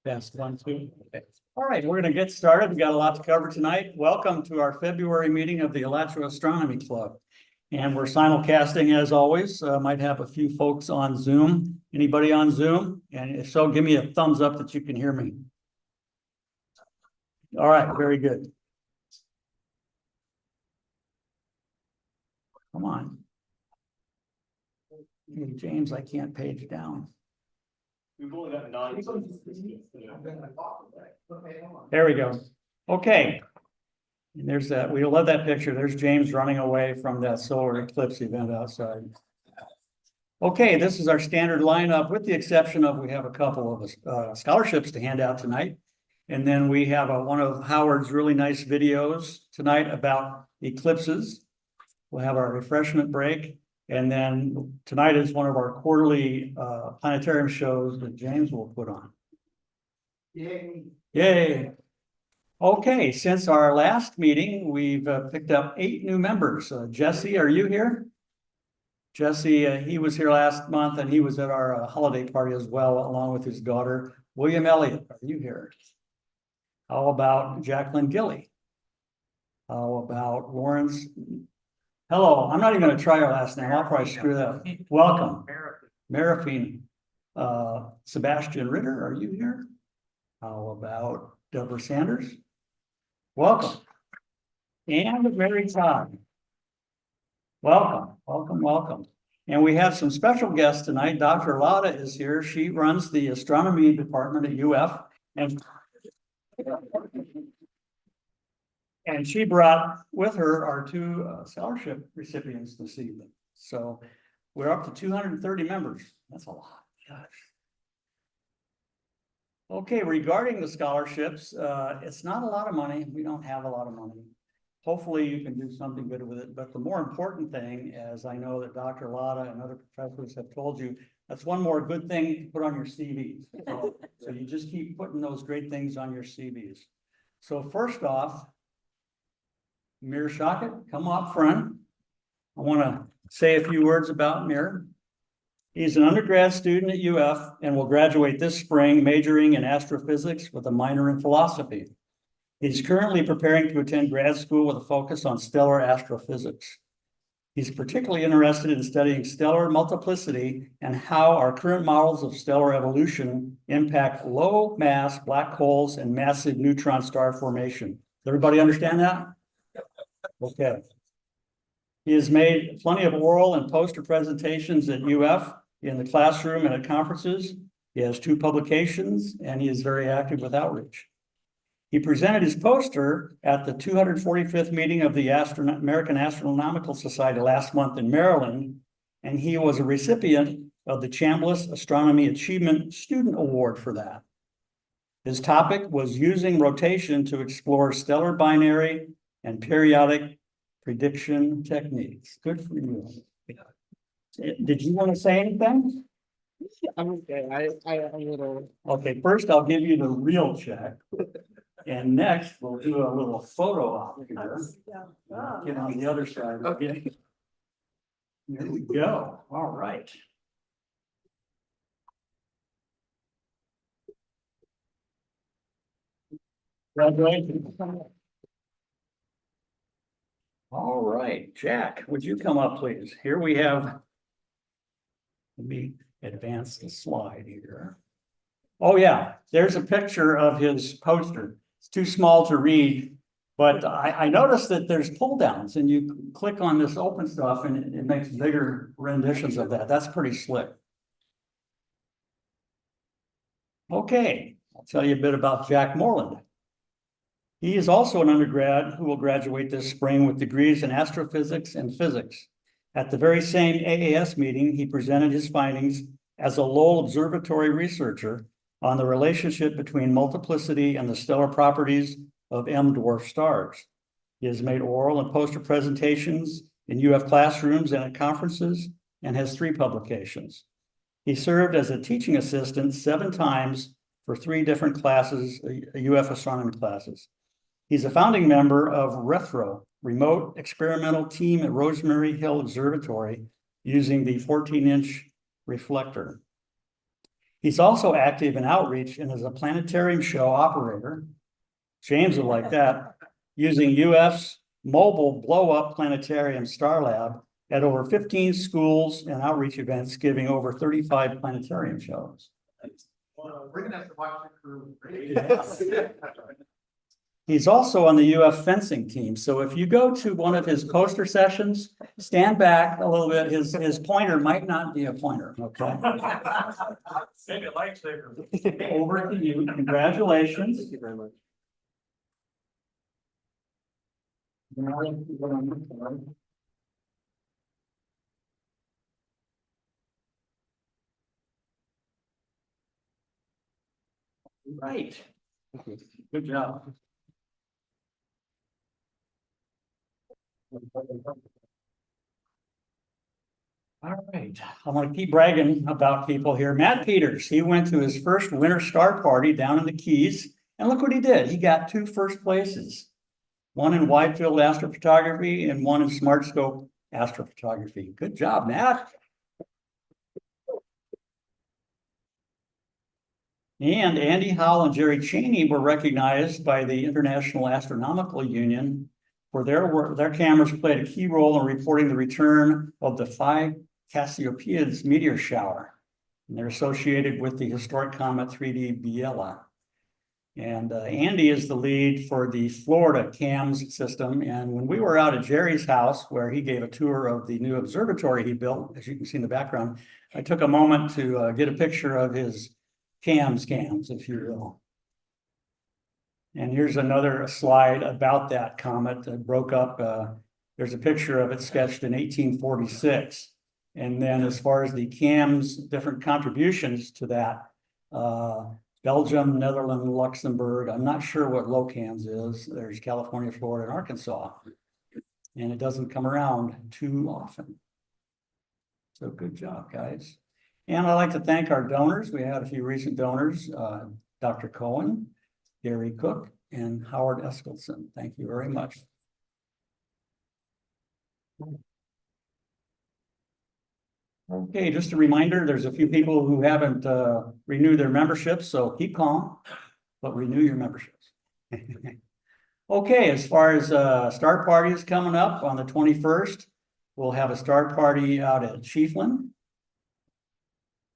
Best 1, 2. Okay. All right, we're going to get started. We've got a lot to cover tonight. Welcome to our February meeting of the Alachua Astronomy Club. And we're simulcasting as always. Might have a few folks on Zoom. Anybody on Zoom? And if so, give me a thumbs up that you can hear me. All right, very good. Come on. Hey, James, I can't page down. There we go. Okay. And there's that. We love that picture. There's James running away from that solar eclipse event outside. Okay, this is our standard lineup, with the exception of we have a couple of scholarships to hand out tonight. And then we have one of Howard's really nice videos tonight about eclipses. We'll have our refreshment break. And then tonight is one of our quarterly planetarium shows that James will put on. Yay. Yay. Okay, since our last meeting, we've picked up 8 new members. Jesse, are you here? Jesse, he was here last month and he was at our holiday party as well, along with his daughter. William Elliott, are you here? How about Jacqueline Gilly? How about Lawrence? Hello, I'm not even going to try our last name. I'll probably screw that up. Welcome. Marifine. Sebastian Ritter, are you here? How about Deborah Sanders? Welcome. And Mary Todd. Welcome, welcome, welcome. And we have some special guests tonight. Dr. Lada is here. She runs the astronomy department at UF. And she brought with her our 2 scholarship recipients this evening. So we're up to 230 members. That's a lot. Gosh. Okay, regarding the scholarships, it's not a lot of money. We don't have a lot of money. Hopefully you can do something good with it. But the more important thing, as I know that Dr. Lada and other professors have told you, that's one more good thing to put on your CVs. So you just keep putting those great things on your CVs. So first off, Mir Shakat, come up front. I want to say a few words about Mir. He's an undergrad student at UF and will graduate this spring, majoring in astrophysics with a minor in philosophy. He's currently preparing to attend grad school with a focus on stellar astrophysics. He's particularly interested in studying stellar multiplicity and how our current models of stellar evolution impact low mass black holes and massive neutron star formation. Does everybody understand that? Okay. He has made plenty of oral and poster presentations at UF, in the classroom and at conferences. He has 2 publications and he is very active with outreach. He presented his poster at the 245th meeting of the American Astronomical Society last month in Maryland, and he was a recipient of the Chambliss Astronomy Achievement Student Award for that. His topic was using rotation to explore stellar binary and periodic prediction techniques. Good for you. Did you want to say anything? I'm okay. I a little. Okay, first I'll give you the real check. And next we'll do a little photo op here. Get on the other side. Okay. There we go. All right. Congratulations. All right, Jack, would you come up, please? Here we have, let me advance the slide here. Oh yeah, there's a picture of his poster. It's too small to read, but I noticed that there's pull downs and you click on this open stuff and it makes bigger renditions of that. That's pretty slick. Okay, I'll tell you a bit about Jack Moreland. He is also an undergrad who will graduate this spring with degrees in astrophysics and physics. At the very same AAS meeting, he presented his findings as a Lowell Observatory researcher on the relationship between multiplicity and the stellar properties of M-dwarf stars. He has made oral and poster presentations in UF classrooms and at conferences and has 3 publications. He served as a teaching assistant 7 times for 3 different classes, UF astronomy classes. He's a founding member of RETHRO, Remote Experimental Team at Rosemary Hill Observatory, using the 14-inch reflector. He's also active in outreach and is a planetarium show operator. James will like that, using UF's mobile blow-up planetarium Starlab at over 15 schools and outreach events, giving over 35 planetarium shows. We're gonna have to watch it through. He's also on the UF fencing team. So if you go to one of his poster sessions, stand back a little bit. His pointer might not be a pointer, okay? Maybe a lifesaver. Over to you. Congratulations. Thank you very much. Right. Good job. All right, I'm gonna keep bragging about people here. Matt Peters, he went to his first winter star party down in the Keys, and look what he did. He got 2 first places. One in wide field astrophotography and one in smart scope astrophotography. Good job, Matt. And Andy Howell and Jerry Cheney were recognized by the International Astronomical Union for their work. Their cameras played a key role in reporting the return of the Phi Cassiopeids meteor shower. And they're associated with the historic comet 3D Biela. And Andy is the lead for the Florida CAMS system. And when we were out at Jerry's house, where he gave a tour of the new observatory he built, as you can see in the background, I took a moment to get a picture of his cams, if you will. And here's another slide about that comet that broke up. There's a picture of it sketched in 1846. And then as far as the CAM's different contributions to that, Belgium, Netherlands, Luxembourg, I'm not sure what LOCAMS is. There's California, Florida, and Arkansas. And it doesn't come around too often. So good job, guys. And I'd like to thank our donors. We had a few recent donors, Dr. Cohen, Gary Cook, and Howard Eskelson. Thank you very much. Okay, just a reminder, there's a few people who haven't renewed their memberships, so keep calm, but renew your memberships. Okay, as far as star parties coming up on the 21st, we'll have a star party out at Chiefland.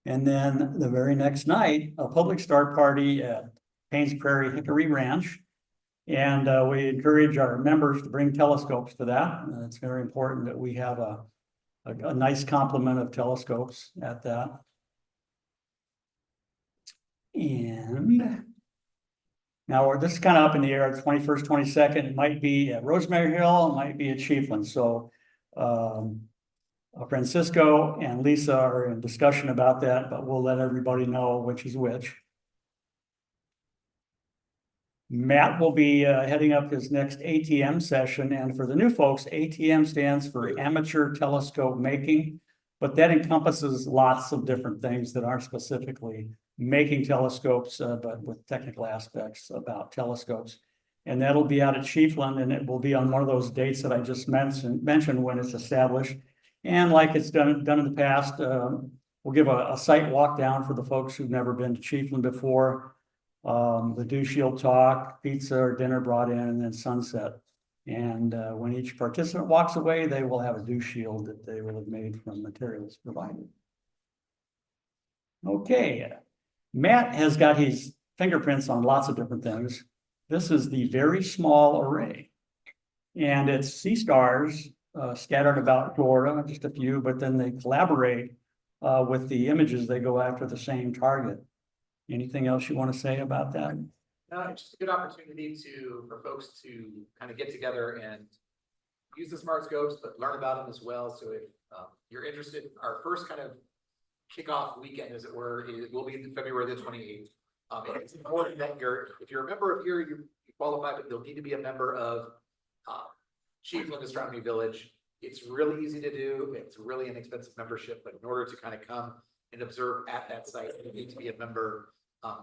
And then the very next night, a public star party at Paynes Prairie Hickory Ranch. And we encourage our members to bring telescopes to that. It's very important that we have a nice complement of telescopes at that. And now this is kind of up in the air, 21st, 22nd. It might be at Rosemary Hill, it might be at Chiefland. So Francisco and Lisa are in discussion about that, but we'll let everybody know which is which. Matt will be heading up his next ATM session. And for the new folks, ATM stands for Amateur Telescope Making, but that encompasses lots of different things that aren't specifically making telescopes, but with technical aspects about telescopes. And that'll be out at Chiefland, and it will be on one of those dates that I just mentioned when it's established. And like it's done in the past, we'll give a site walk down for the folks who've never been to Chiefland before. The dew shield talk, pizza or dinner brought in, and then sunset. And when each participant walks away, they will have a dew shield that they will have made from materials provided. Okay, Matt has got his fingerprints on lots of different things. This is the very small array. And it's sea stars scattered about Florida, just a few, but then they collaborate with the images. They go after the same target. Anything else you want to say about that? No, it's just a good opportunity for folks to kind of get together and use the smart scopes, but learn about them as well. So if you're interested, our first kind of kickoff weekend, as it were, will be February the 28th. It's important that if you're a member of here, you qualify, but you'll need to be a member of Chiefland Astronomy Village. It's really easy to do. It's a really inexpensive membership, but in order to kind of come and observe at that site, you need to be a member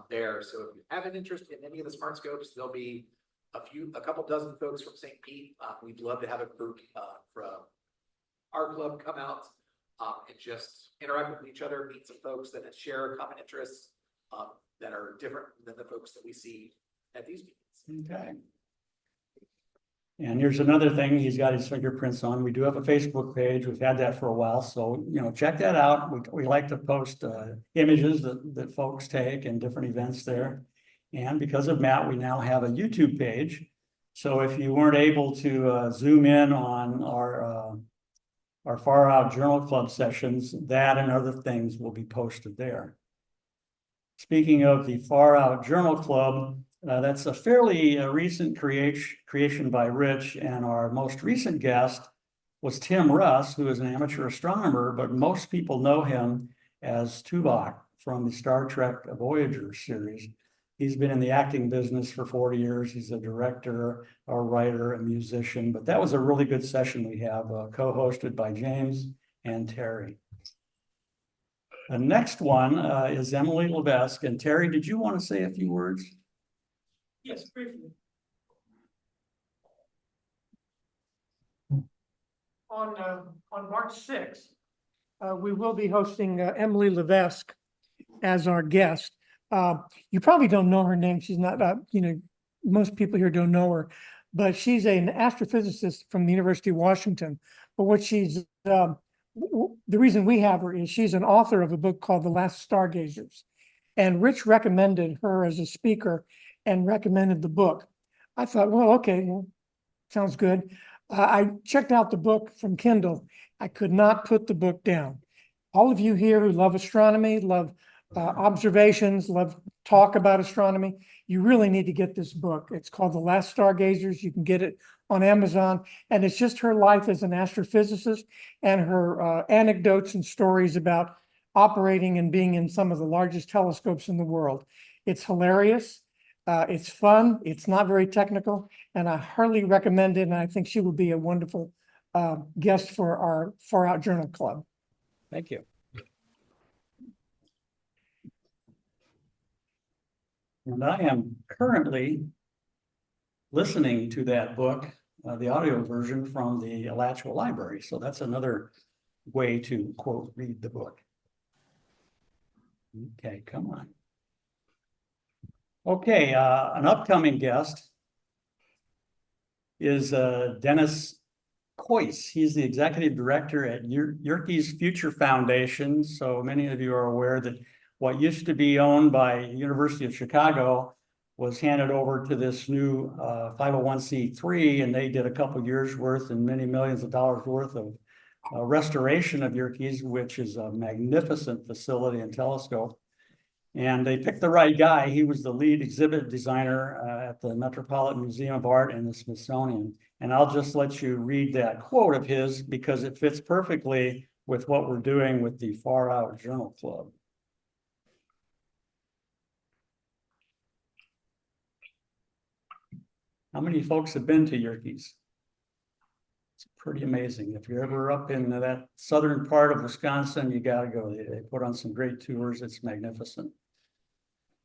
there. So if you have an interest in any of the smart scopes, there'll be a couple dozen folks from St. Pete. We'd love to have a group from our club come out. and just interact with each other, meet some folks that share common interests, that are different than the folks that we see at these meetings. Okay. And here's another thing he's got his fingerprints on. We do have a Facebook page. We've had that for a while. So, check that out. We like to post images that folks take and different events there. And because of Matt, we now have a YouTube page. So if you weren't able to zoom in on our Far Out Journal Club sessions, that and other things will be posted there. Speaking of the Far Out Journal Club, that's a fairly recent creation by Rich, and our most recent guest was Tim Russ, who is an amateur astronomer, but most people know him as Tuvok from the Star Trek Voyager series. He's been in the acting business for 40 years. He's a director, a writer, a musician, but that was a really good session we have, co-hosted by James and Terry. The next one is Emily Levesque. And Terry, did you want to say a few words? Yes, briefly. On March 6th, we will be hosting Emily Levesque as our guest. You probably don't know her name. She's not, most people here don't know her, but she's an astrophysicist from the University of Washington. But what she's, the reason we have her is she's an author of a book called The Last Stargazers. And Rich recommended her as a speaker and recommended the book. I thought, well, okay, well, sounds good. I checked out the book from Kindle. I could not put the book down. All of you here who love astronomy, love observations, love talk about astronomy, you really need to get this book. It's called The Last Stargazers. You can get it on Amazon. And it's just her life as an astrophysicist and her anecdotes and stories about operating and being in some of the largest telescopes in the world. It's hilarious. It's fun. It's not very technical, and I highly recommend it. And I think she would be a wonderful guest for our Far Out Journal Club. Thank you. And I am currently listening to that book, the audio version from the Alachua Library. So that's another way to, quote, read the book. Okay, come on. Okay, an upcoming guest is Dennis Coyce. He's the executive director at Yerkes Future Foundation. So many of you are aware that what used to be owned by University of Chicago was handed over to this new 501c3, and they did a couple years worth and many millions of dollars worth of restoration of Yerkes, which is a magnificent facility and telescope. And they picked the right guy. He was the lead exhibit designer at the Metropolitan Museum of Art and the Smithsonian. And I'll just let you read that quote of his because it fits perfectly with what we're doing with the Far Out Journal Club. How many folks have been to Yerkes? It's pretty amazing. If you're ever up in that southern part of Wisconsin, you got to go. They put on some great tours. It's magnificent.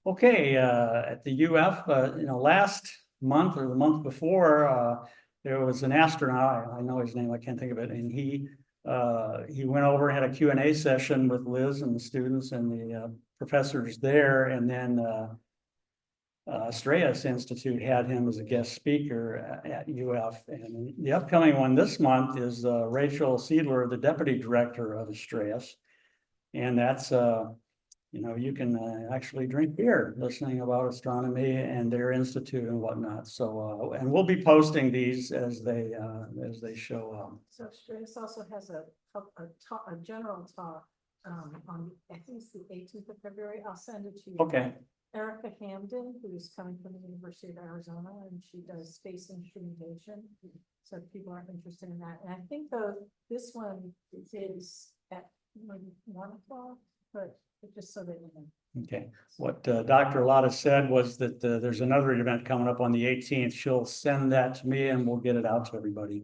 Okay, at the UF, last month or the month before, there was an astronaut. I know his name. I can't think of it. And he went over and had a Q&A session with Liz and the students and the professors there. And then Astreas Institute had him as a guest speaker at UF. And the upcoming one this month is Rachel Seidler, the deputy director of Astreas. And that's you can actually drink beer listening about astronomy and their institute and whatnot. So, and we'll be posting these as they show up. So Strauss also has a general talk on, I think it's the 18th of February. I'll send it to you. Okay. Erica Hamden, who's coming from the University of Arizona, and she does space instrumentation. So if people are interested in that. And I think though this one is at 1 o'clock, but just so that you know. Okay. What Dr. Lotta said was that there's another event coming up on the 18th. She'll send that to me and we'll get it out to everybody.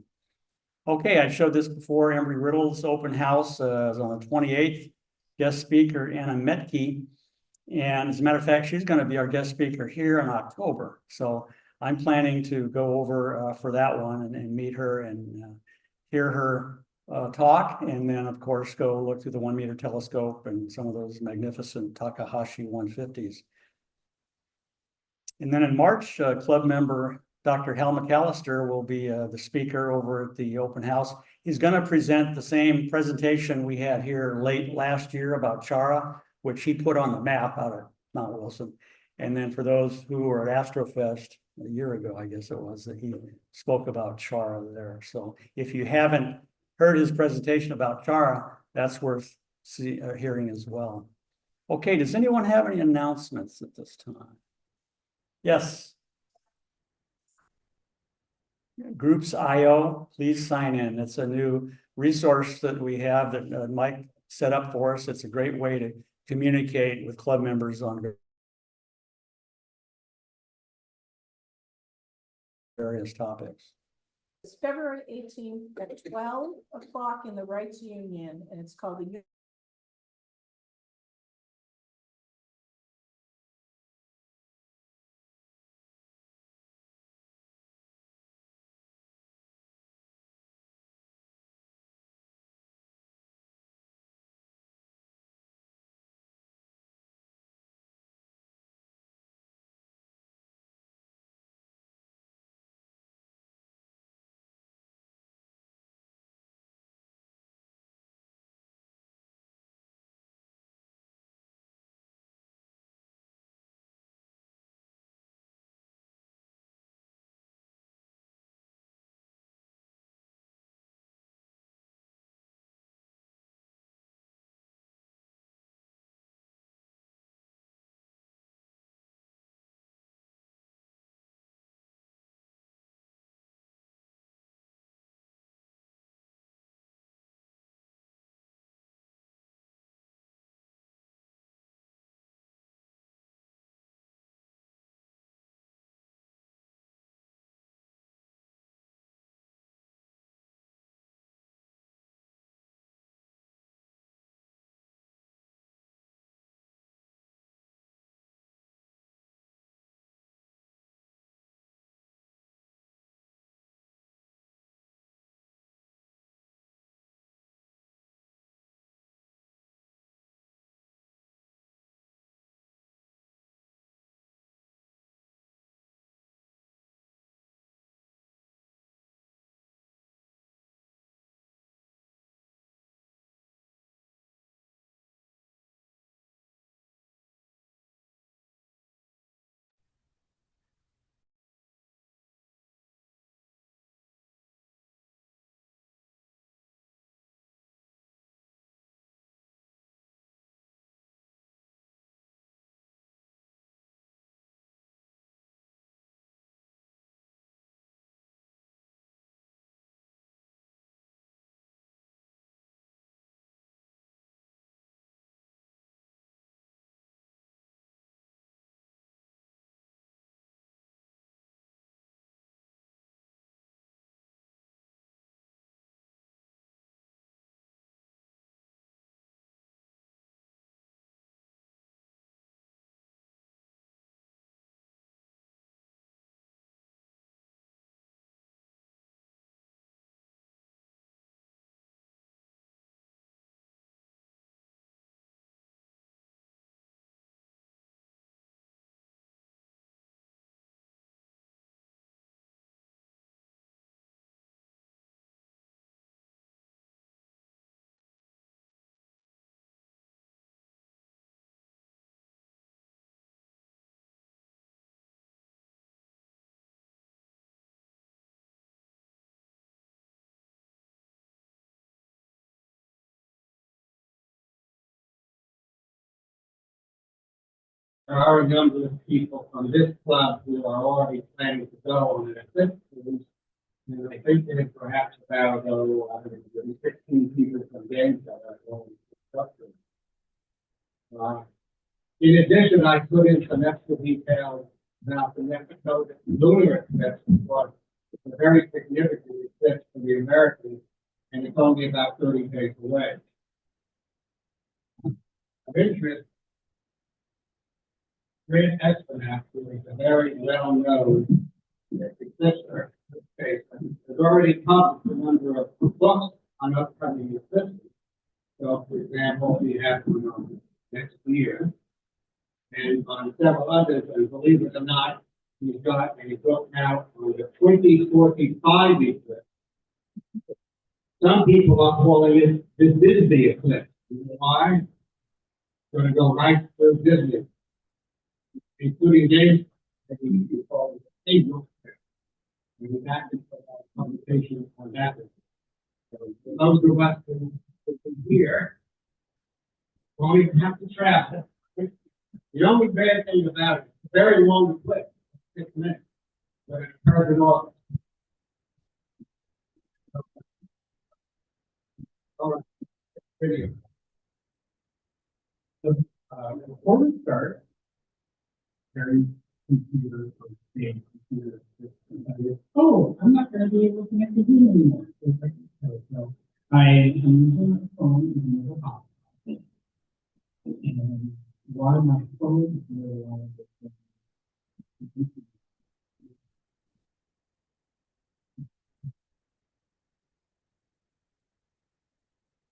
Okay, I showed this before. Embry Riddle's open house is on the 28th. Guest speaker Anna Metke. And as a matter of fact, she's going to be our guest speaker here in October. So I'm planning to go over for that one and meet her and hear her talk, and then of course go look through the 1 meter telescope and some of those magnificent Takahashi 150s. And then in March, club member Dr. Hal McAllister will be the speaker over at the open house. He's going to present the same presentation we had here late last year about Chara, which he put on the map out of Mount Wilson. And then for those who were at Astrofest a year ago, I guess it was, that he spoke about Chara there. So if you haven't heard his presentation about Chara, that's worth hearing as well. Okay, does anyone have any announcements at this time? Yes. Groups IO, please sign in. It's a new resource that we have that Mike set up for us. It's a great way to communicate with club members on various topics. It's February 18th at 12 o'clock in the Rights Union, and it's called the There are a number of people from this club who are already planning to go on an eclipse cruise. And I think there's perhaps about 16 people from James that are going to in addition, I put in some extra details about the Mexico lunar eclipse, which was a very significant eclipse for the Americans, and it's only about 30 days away. Of interest, Grant Espinac, who is a very well-known eclipser, has already published a number of books on upcoming eclipses. So, for example, we have one on next year, and on several others, and believe it or not, he's got a book out on the 2045 eclipse. Some people are calling it, this is the eclipse. You know why? It's going to go right through Disney, including James, that we call it April. And we're back to a conversation on that. So for those of us who here, won't even have to travel. The only bad thing about it, it's a very long clip, 6 minutes, but it occurs in August. All right, video. So, before we start, very computer or big computer. Oh, I'm not going to be looking at the Zoom anymore. So I am using my phone in the office. And while my phone is really on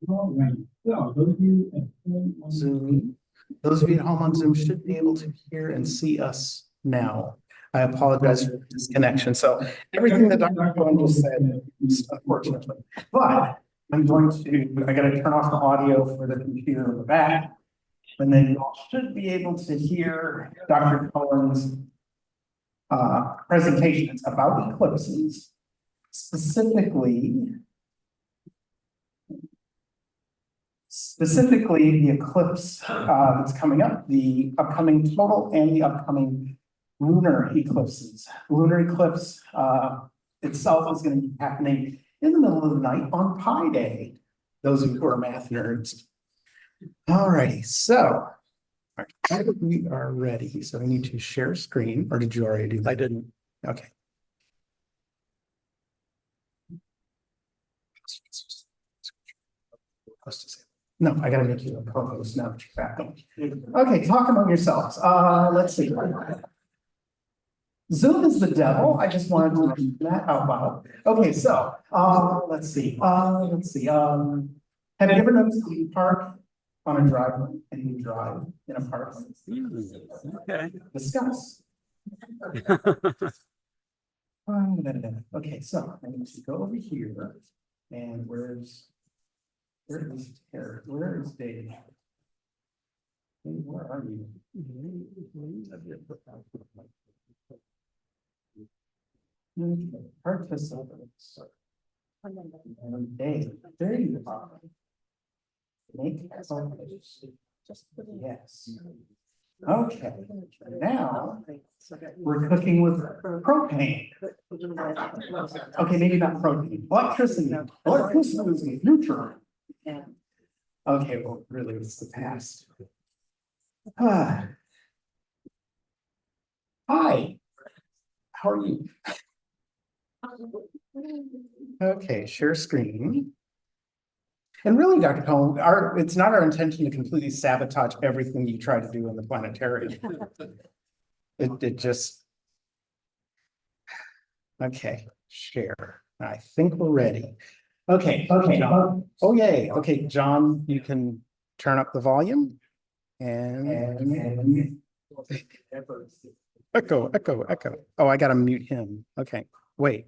all right, so those of you at home on Zoom. Those of you at home on Zoom should be able to hear and see us now. I apologize for the disconnection. So everything that Dr. Cohen just said, unfortunately, but I'm going to, I got to turn off the audio for the computer in the back. And then you all should be able to hear Dr. Cohen's presentation. It's about eclipses, specifically the eclipse that's coming up, the upcoming total and the upcoming lunar eclipses. Lunar eclipse itself is going to be happening in the middle of the night on Pi Day. Those of you who are math nerds. All righty, so we are ready. So we need to share screen, or did you already do that? I didn't. Okay. No, I gotta make you a co-host now that you're back on. Okay, talk among yourselves. Let's see. Zoom is the devil. I just wanted to mention that out loud. Okay, so let's see. Have you ever noticed that you park on a driveway and you drive in a park? Okay. Discuss. Okay, so I need to go over here, and where is Dave? Hey, where are you? Okay, participants. And Dave, there you are. Make focus. Yes. Okay, now we're cooking with propane. Okay, maybe not propane, electricity. Electricity is the future. Okay, well, really, it's the past. Hi, how are you? Okay, share screen. And really, Dr. Cohen, it's not our intention to completely sabotage everything you try to do in the planetarium. It just. Okay, share. I think we're ready. Okay, John. Oh, yay. Okay, John, you can turn up the volume. And echo. Oh, I gotta mute him. Okay, wait.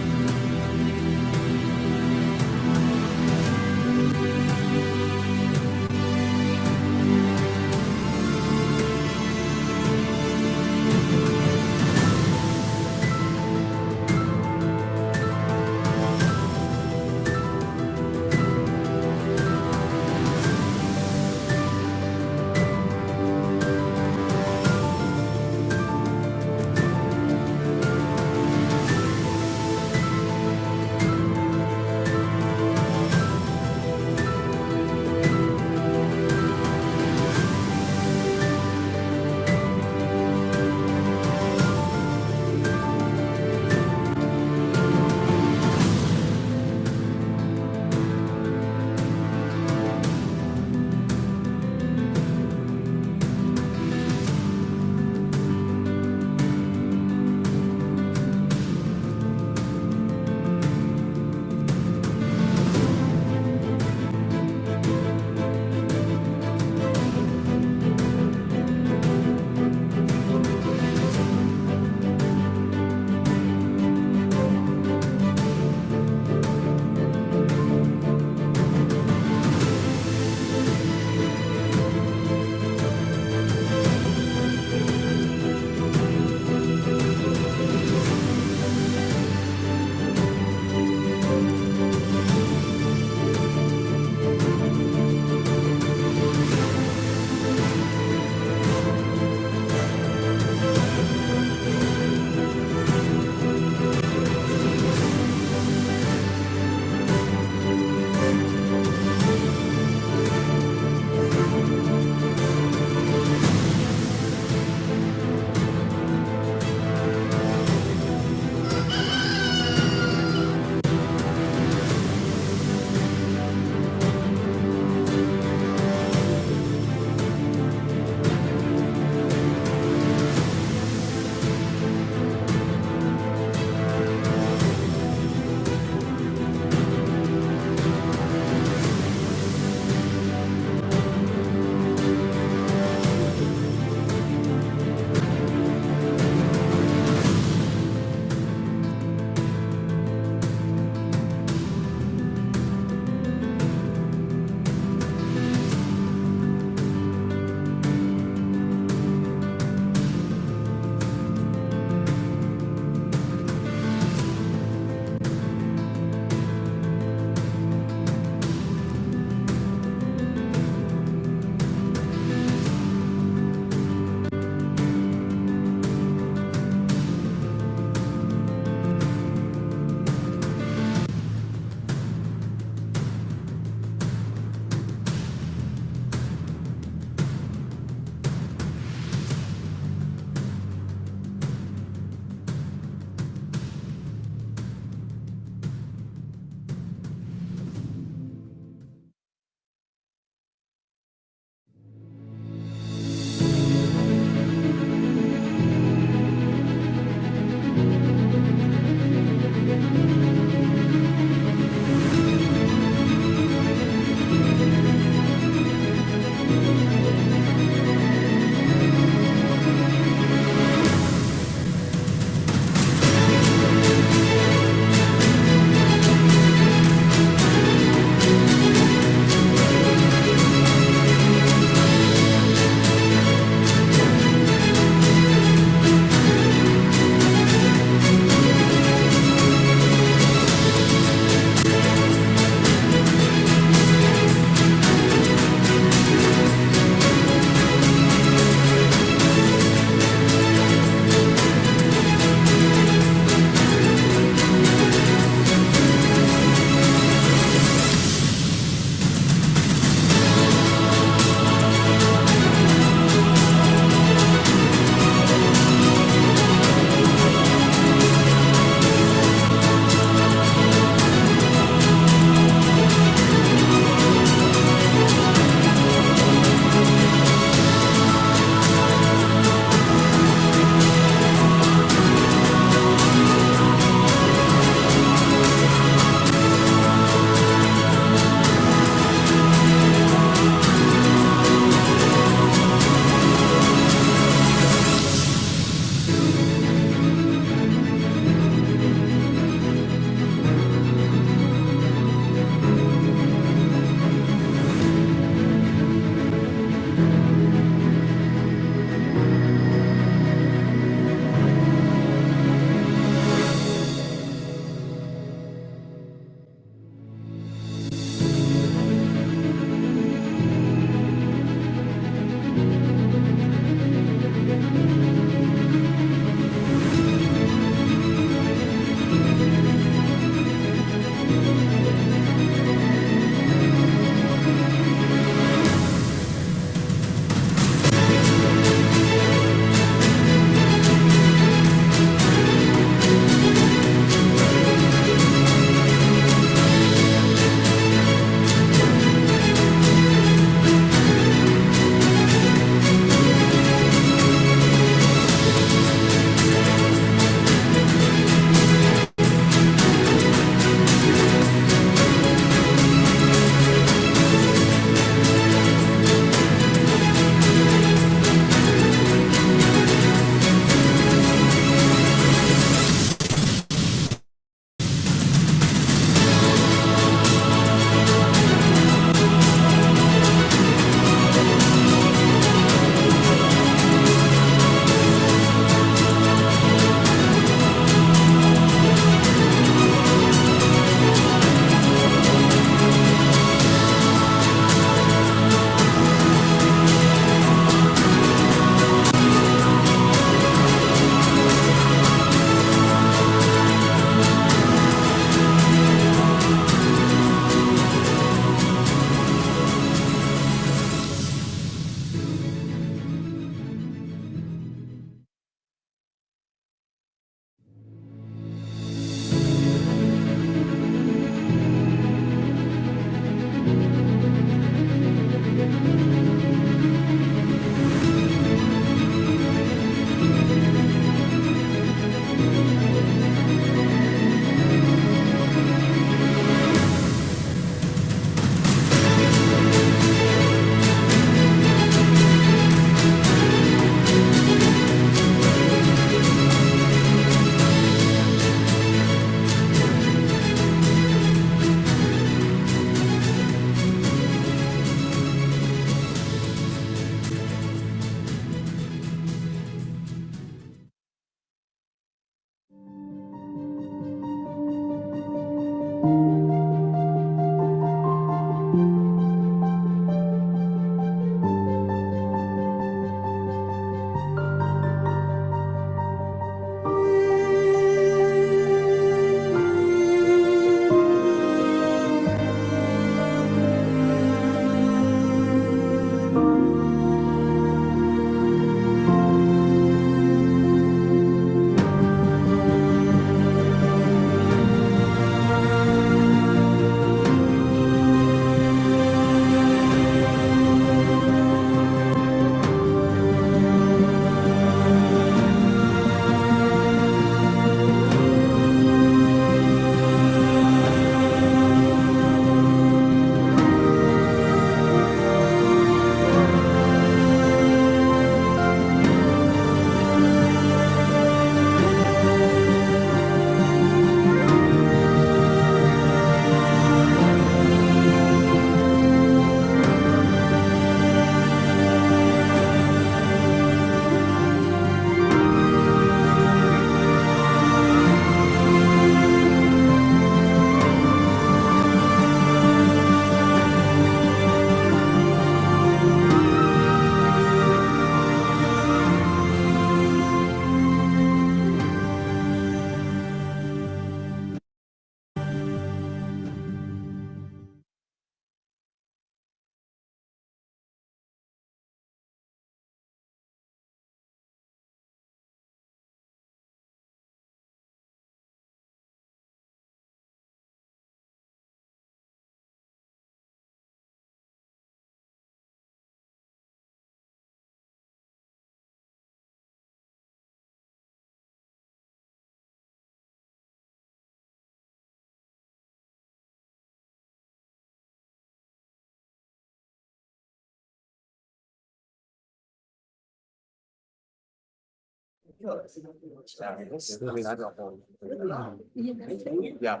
Yeah.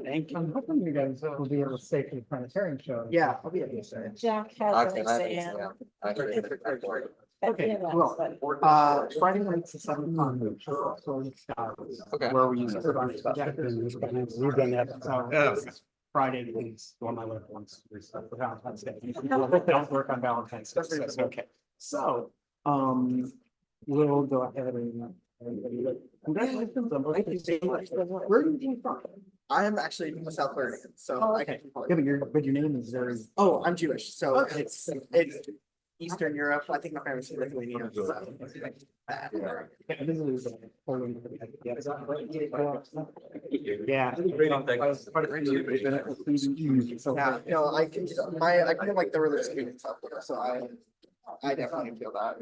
Thank you. I'm hoping you guys will be able to stay for the planetarium show. Yeah, I'll be able to say. Jack has an Okay. exam. Okay, well, Friday night's the 7th. Okay. Where we use it. We've done that. So, Friday is one of my little ones. For Valentine's Day. Don't work on Valentine's Day, so it's okay. So, we'll go ahead and. Congratulations. Thank you so much. Where are you from? I'm actually from South Florida, so Oh, I okay. can. Yeah, but your name is very. Oh, I'm Jewish, so Okay. it's Eastern Europe. I think my family's from Lithuania. So that. Yeah, this is Poland. Yeah. Yeah, no, I can. I kind of like the religious community in South Florida, so I definitely feel that.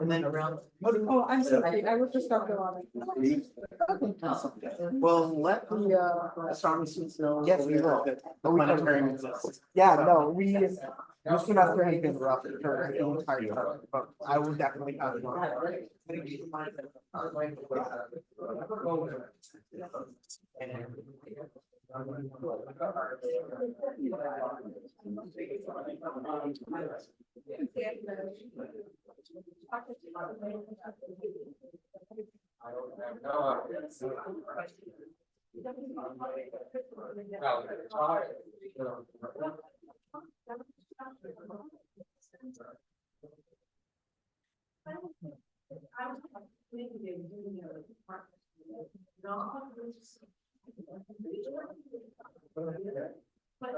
And then around. Oh, I'm sorry, I was just talking about Well, let the astronomy students know. Yes, we will. But we can. Planetarium exists. Yeah, no, this semester has been rough for the entire term, but I will definitely have it. But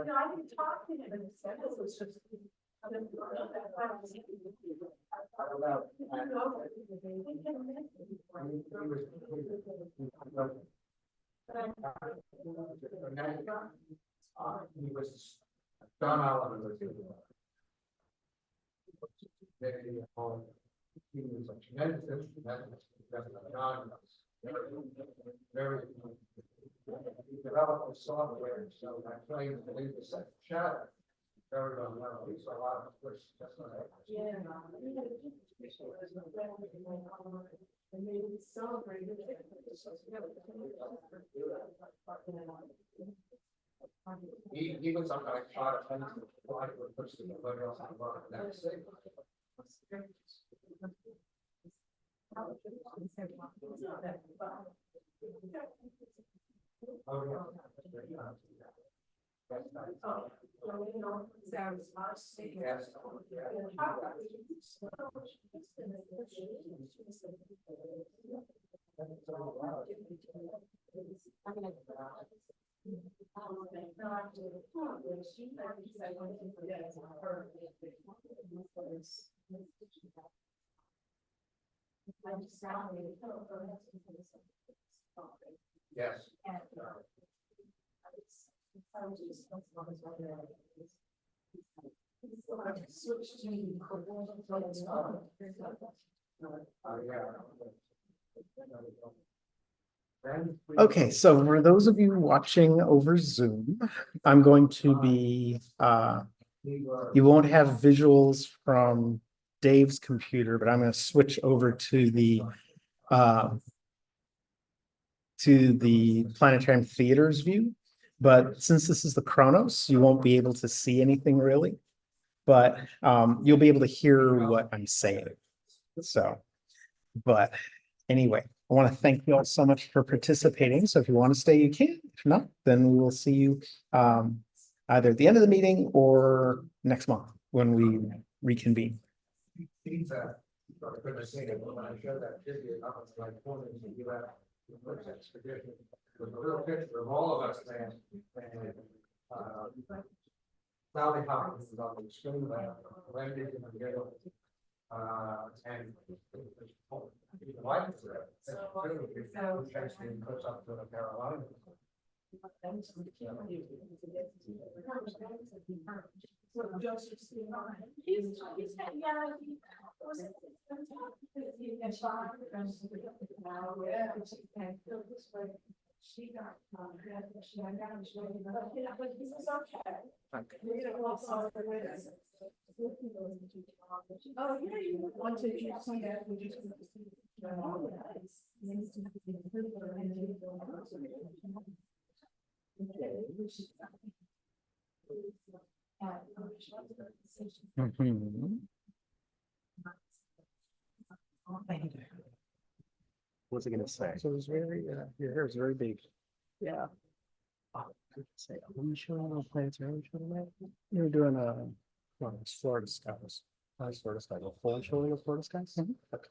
no, I didn't talk to him and said this was just. He was John Allen was he was a geneticist, very he developed the software, so I claim to leave the second shadow. Very well known, so a lot of course, that's not. Yeah. And they celebrated. Even sometimes I try to find a lot of person the photo else on the bottom, that's it. Yes. Okay, so for those of you watching over Zoom, I'm going to be, you won't have visuals from Dave's computer, but I'm going to switch over to the Planetarium Theater's view. But since this is the Chronos, you won't be able to see anything really, but you'll be able to hear what I'm saying. So, but anyway, I want to thank you all so much for participating. So if you want to stay, you can. If not, then we will see you either at the end of the meeting or next month when we reconvene. Pizza. I couldn't say it, but when I showed that video, I was like, you have with a little picture of all of us there. And Sally Hopkins is on the screen, Wendy in the middle. And the wife is there. So actually goes up to the Carolina. She got, oh, yeah, you want to see that, we just. What's it gonna say? So it was very, your hair is very big. Yeah. Oh, say, I'm showing on planetarium show tonight. You're doing well, it's Florida skies. Florida skies. A full showing of Florida skies? Okay.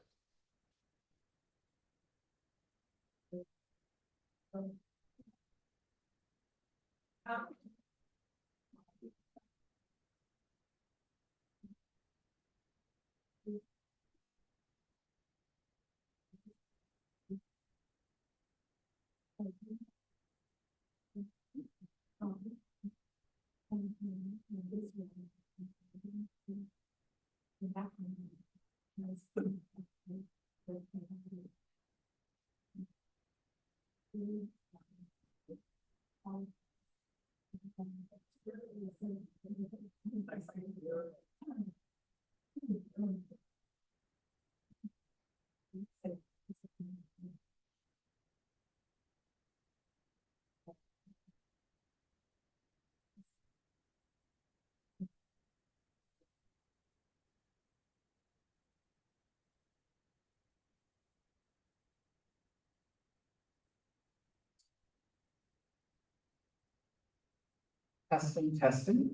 Testing, testing.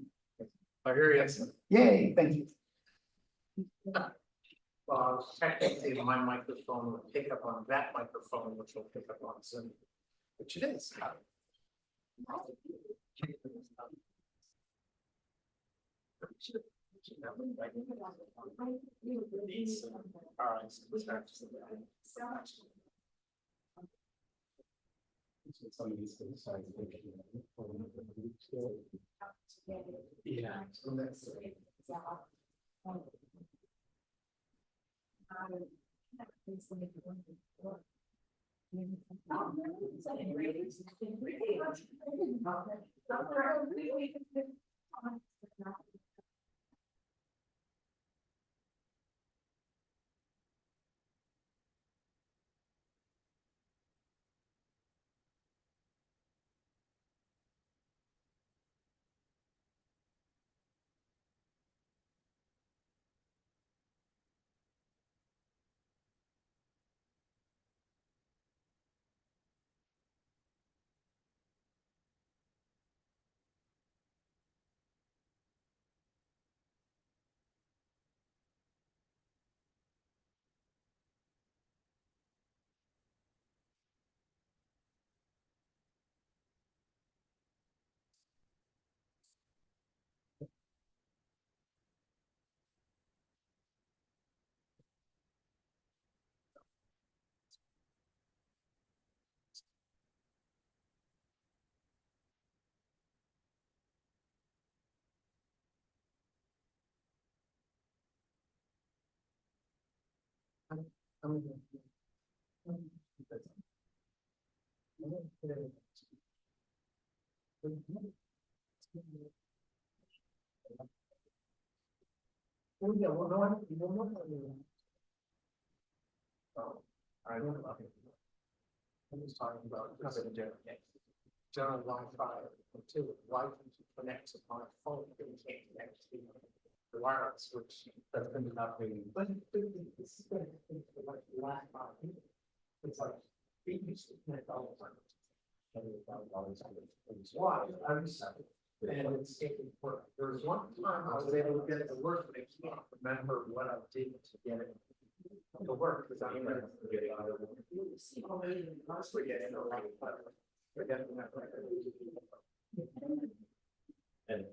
I hear you. Yay, thank you. Technically, my microphone will pick up on that microphone, which will pick up on Zoom, which it is. All right. Some of these things, I think, Yeah. I'm just talking about general Wi-Fi too. Why can't you connect on a phone that you can't connect to the wireless, which that's been happening. But it's like Wi-Fi. It's like we used to connect all the time. Why? And it's taking work. There was one time I was able to get it to work, but I can't remember what I did to get it to work, because I'm gonna get it out of it. Honestly, getting a lot of forgetting that. And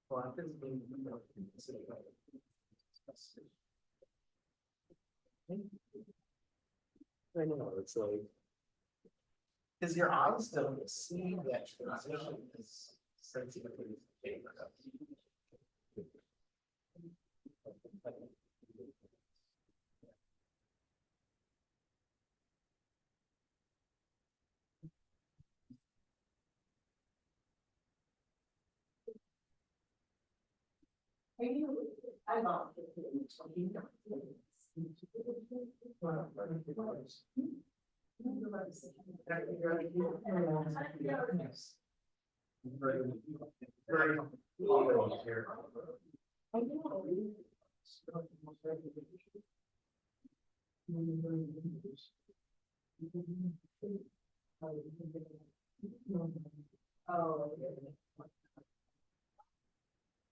well, I think I know, it's like. Because your eyes don't see that transition as sensitively as the camera does. I love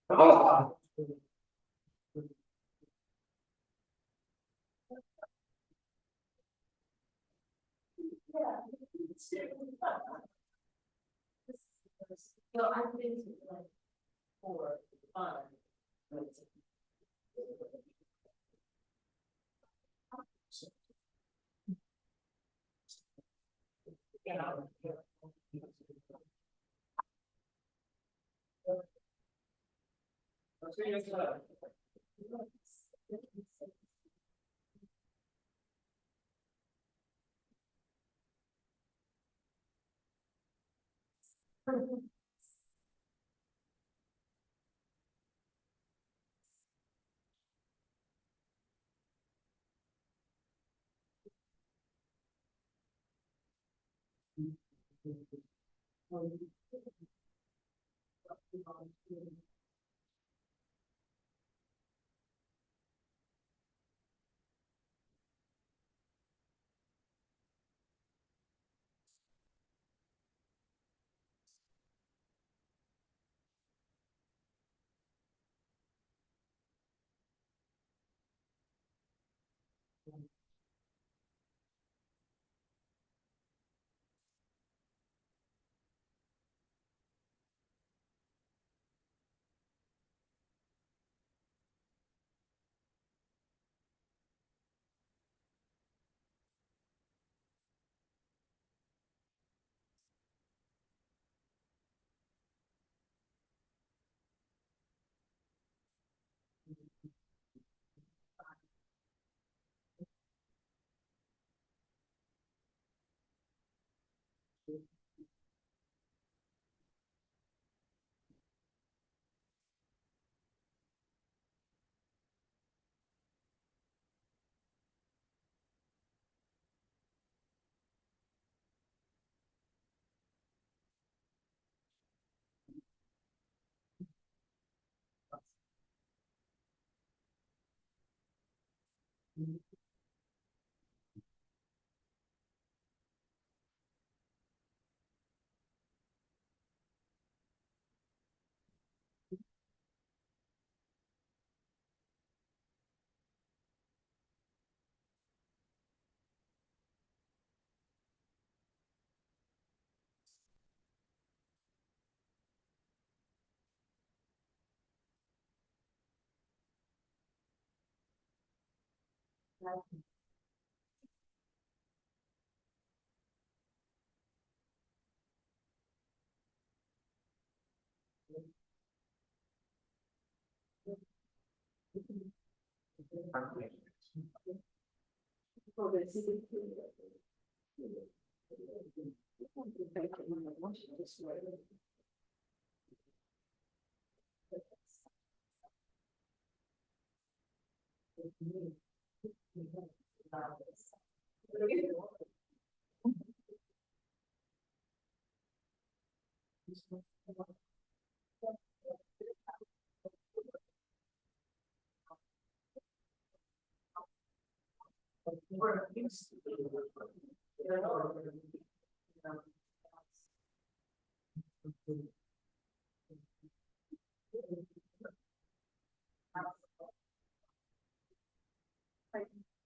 Oh. Well, I've been to like 4, 5.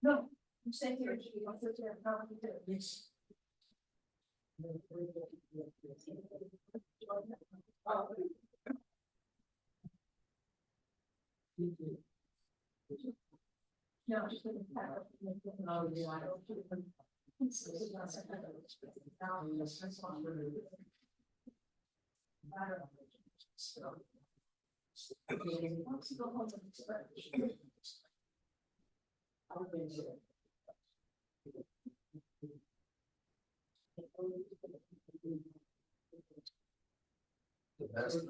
No, I'm saying here. Yes. No, just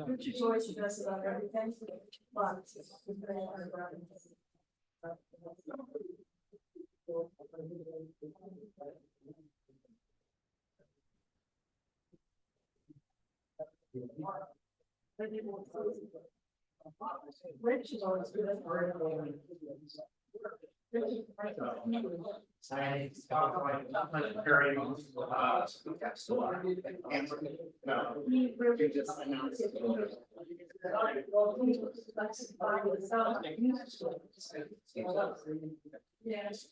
Richard Joyce does about everything, but. Rich is always good at Yes.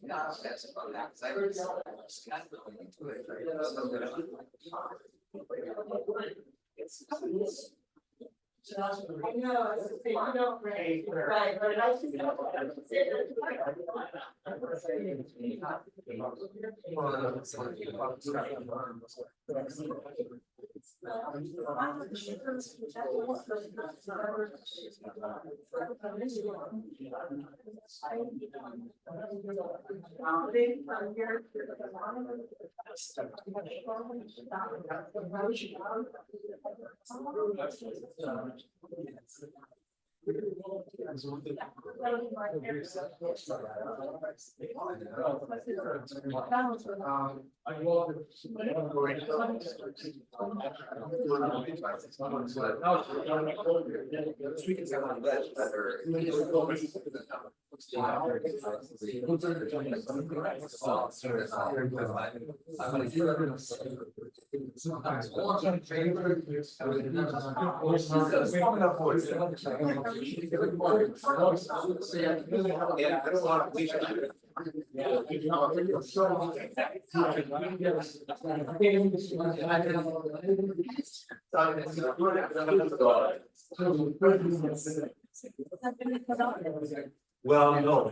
I know, I don't right, but I just. Yeah, I don't want to leave it. Well, no,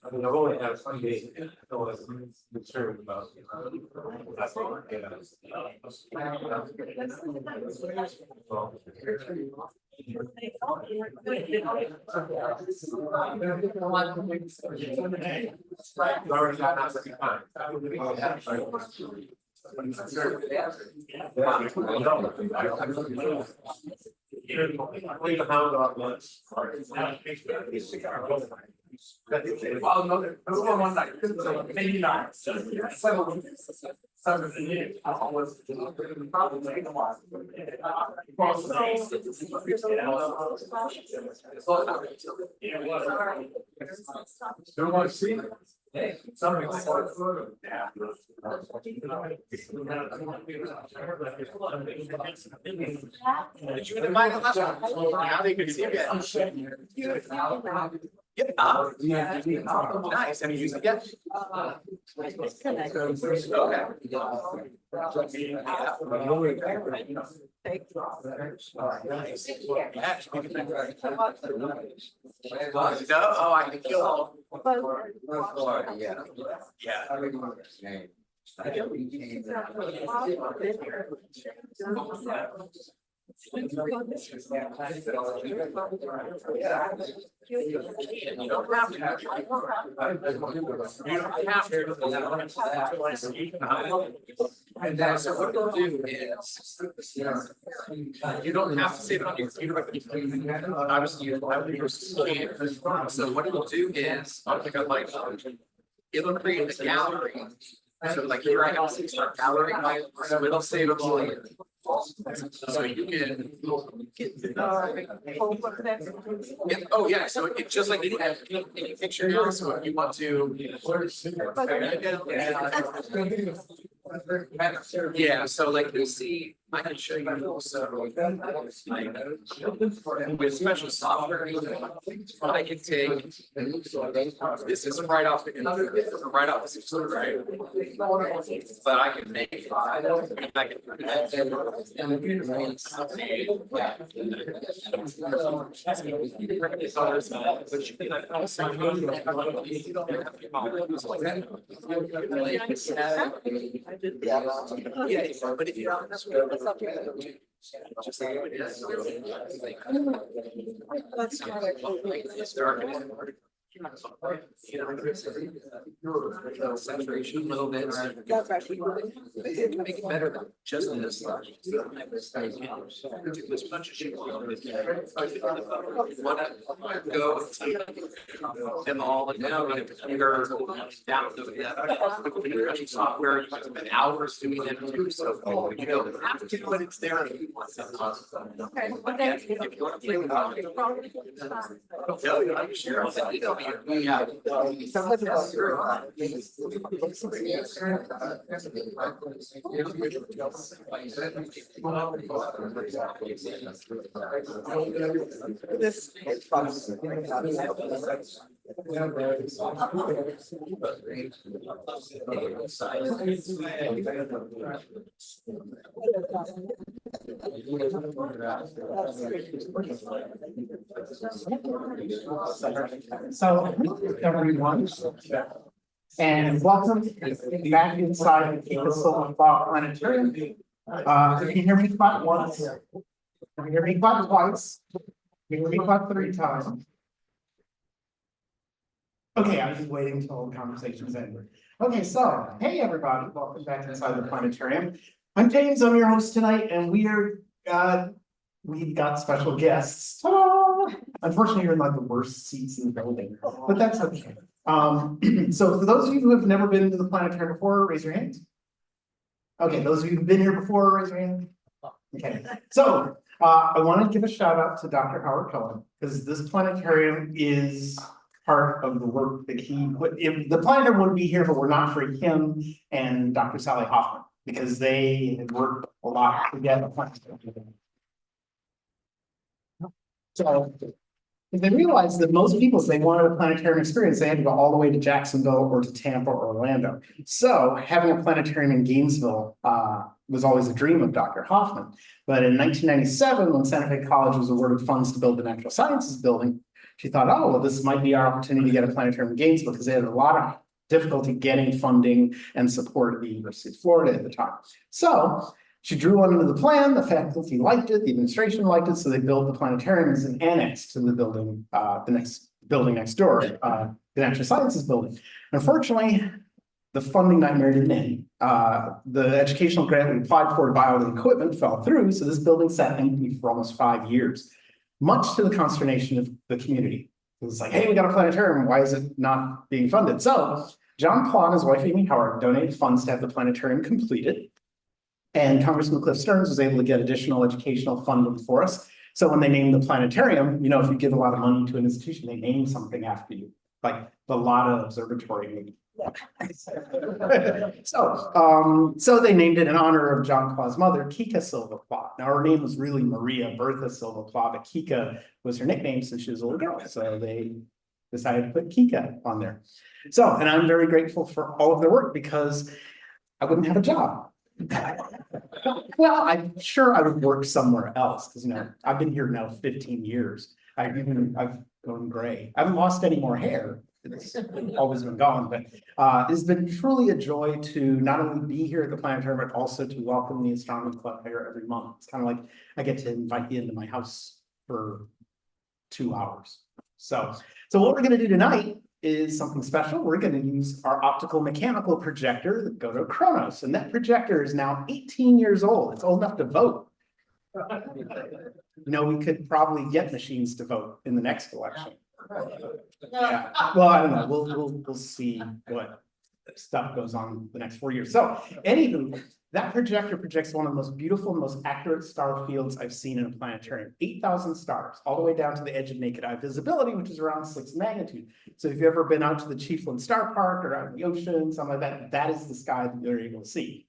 I mean, I've only had some days, I was concerned about. Well, no, there was one night, maybe not. Don't want to see it. Hey, somebody. Yeah. Did you invite us? Now they can see it. Yeah. Nice. And you use it yet? Oh, I can kill. Yeah. Yeah. You don't have to. And then, so what they'll do is, you don't have to save it on your computer, but obviously you have to scan. So what it'll do is, I'll pick up my phone, it'll create a gallery. So like here I have a 6-star gallery, so it'll save it all in. So you can. Oh, yeah, so it's just like any picture now, so if you want to. Yeah, so like you see, I can show you also. With special software, I can take. This is right off the system, right? But I can make it. I can. Yeah, but if you're honest with it, just like it is. It's dark. Saturation a little bit. That's actually make it better than just this. This bunch of shit. Go and all now you're down to software. You might spend hours doing it too. So you don't have to, but it's there. Okay. If you want to play with it, I'm sure. Yeah. This is fun. So, everyone, and welcome back inside the Silver Claw Planetarium. If you hear me clap once, if you hear me clap twice, if you hear me clap 3 times. Okay, I was just waiting until the conversation's ended. Okay, so, hey everybody, welcome back inside the planetarium. I'm James, I'm your host tonight, and we've got special guests. Ta-da! Unfortunately, you're in like the worst seats in the building, but that's okay. So for those of you who have never been to the planetarium before, raise your hands. Okay, those of you who've been here before, raise your hand. Okay, so I want to give a shout out to Dr. Howard Cohen, because this planetarium is part of the work that he put. If the planetarium wouldn't be here, but we're not for him and Dr. Sally Hoffman, because they had worked a lot to get a planetarium. So they realized that most people, if they wanted a planetarium experience, they had to go all the way to Jacksonville or to Tampa or Orlando. So having a planetarium in Gainesville was always a dream of Dr. Hoffman. But in 1997, when Santa Fe College was awarded funds to build the Natural Sciences building, she thought, oh, well, this might be our opportunity to get a planetarium in Gainesville, because they had a lot of difficulty getting funding and support at the University of Florida at the time. So she drew one into the plan, the faculty liked it, the administration liked it, so they built the planetarium as an annex to the building, the next building next door, the Natural Sciences building. Unfortunately, the funding nightmare didn't end. The educational grant we applied for to buy all the equipment fell through, so this building sat empty for almost 5 years, much to the consternation of the community. It was like, hey, we got a planetarium, why is it not being funded? So John Claw and his wife, Amy Howard, donated funds to have the planetarium completed. And Congressman Cliff Stearns was able to get additional educational funding for us. So when they named the planetarium, you know, if you give a lot of money to an institution, they name something after you, like the Lotta Observatory. So they named it in honor of John Claw's mother, Kika Silva Claw. Now her name was really Maria Bertha Silva Claw, but Kika was her nickname since she was a little girl. So they decided to put Kika on there. So, and I'm very grateful for all of their work, because I wouldn't have a job. Well, I'm sure I would work somewhere else, because, you know, I've been here now 15 years. I've gone gray. I haven't lost any more hair, it's always been gone, but it's been truly a joy to not only be here at the planetarium, but also to welcome the astronomy club here every month. It's kind of like I get to invite you into my house for 2 hours. So what we're gonna do tonight is something special. We're gonna use our optical mechanical projector, the GOTO Chronos, and that projector is now 18 years old. It's old enough to vote. You know, we could probably get machines to vote in the next election. Yeah, well, I don't know, we'll see what stuff goes on the next 4 years. So anywho, that projector projects one of the most beautiful, most accurate star fields I've seen in a planetarium. 8,000 stars, all the way down to the edge of naked eye visibility, which is around 6 magnitude. So if you've ever been out to the Chiefland Star Park or out in the ocean, something like that, that is the sky that you're able to see.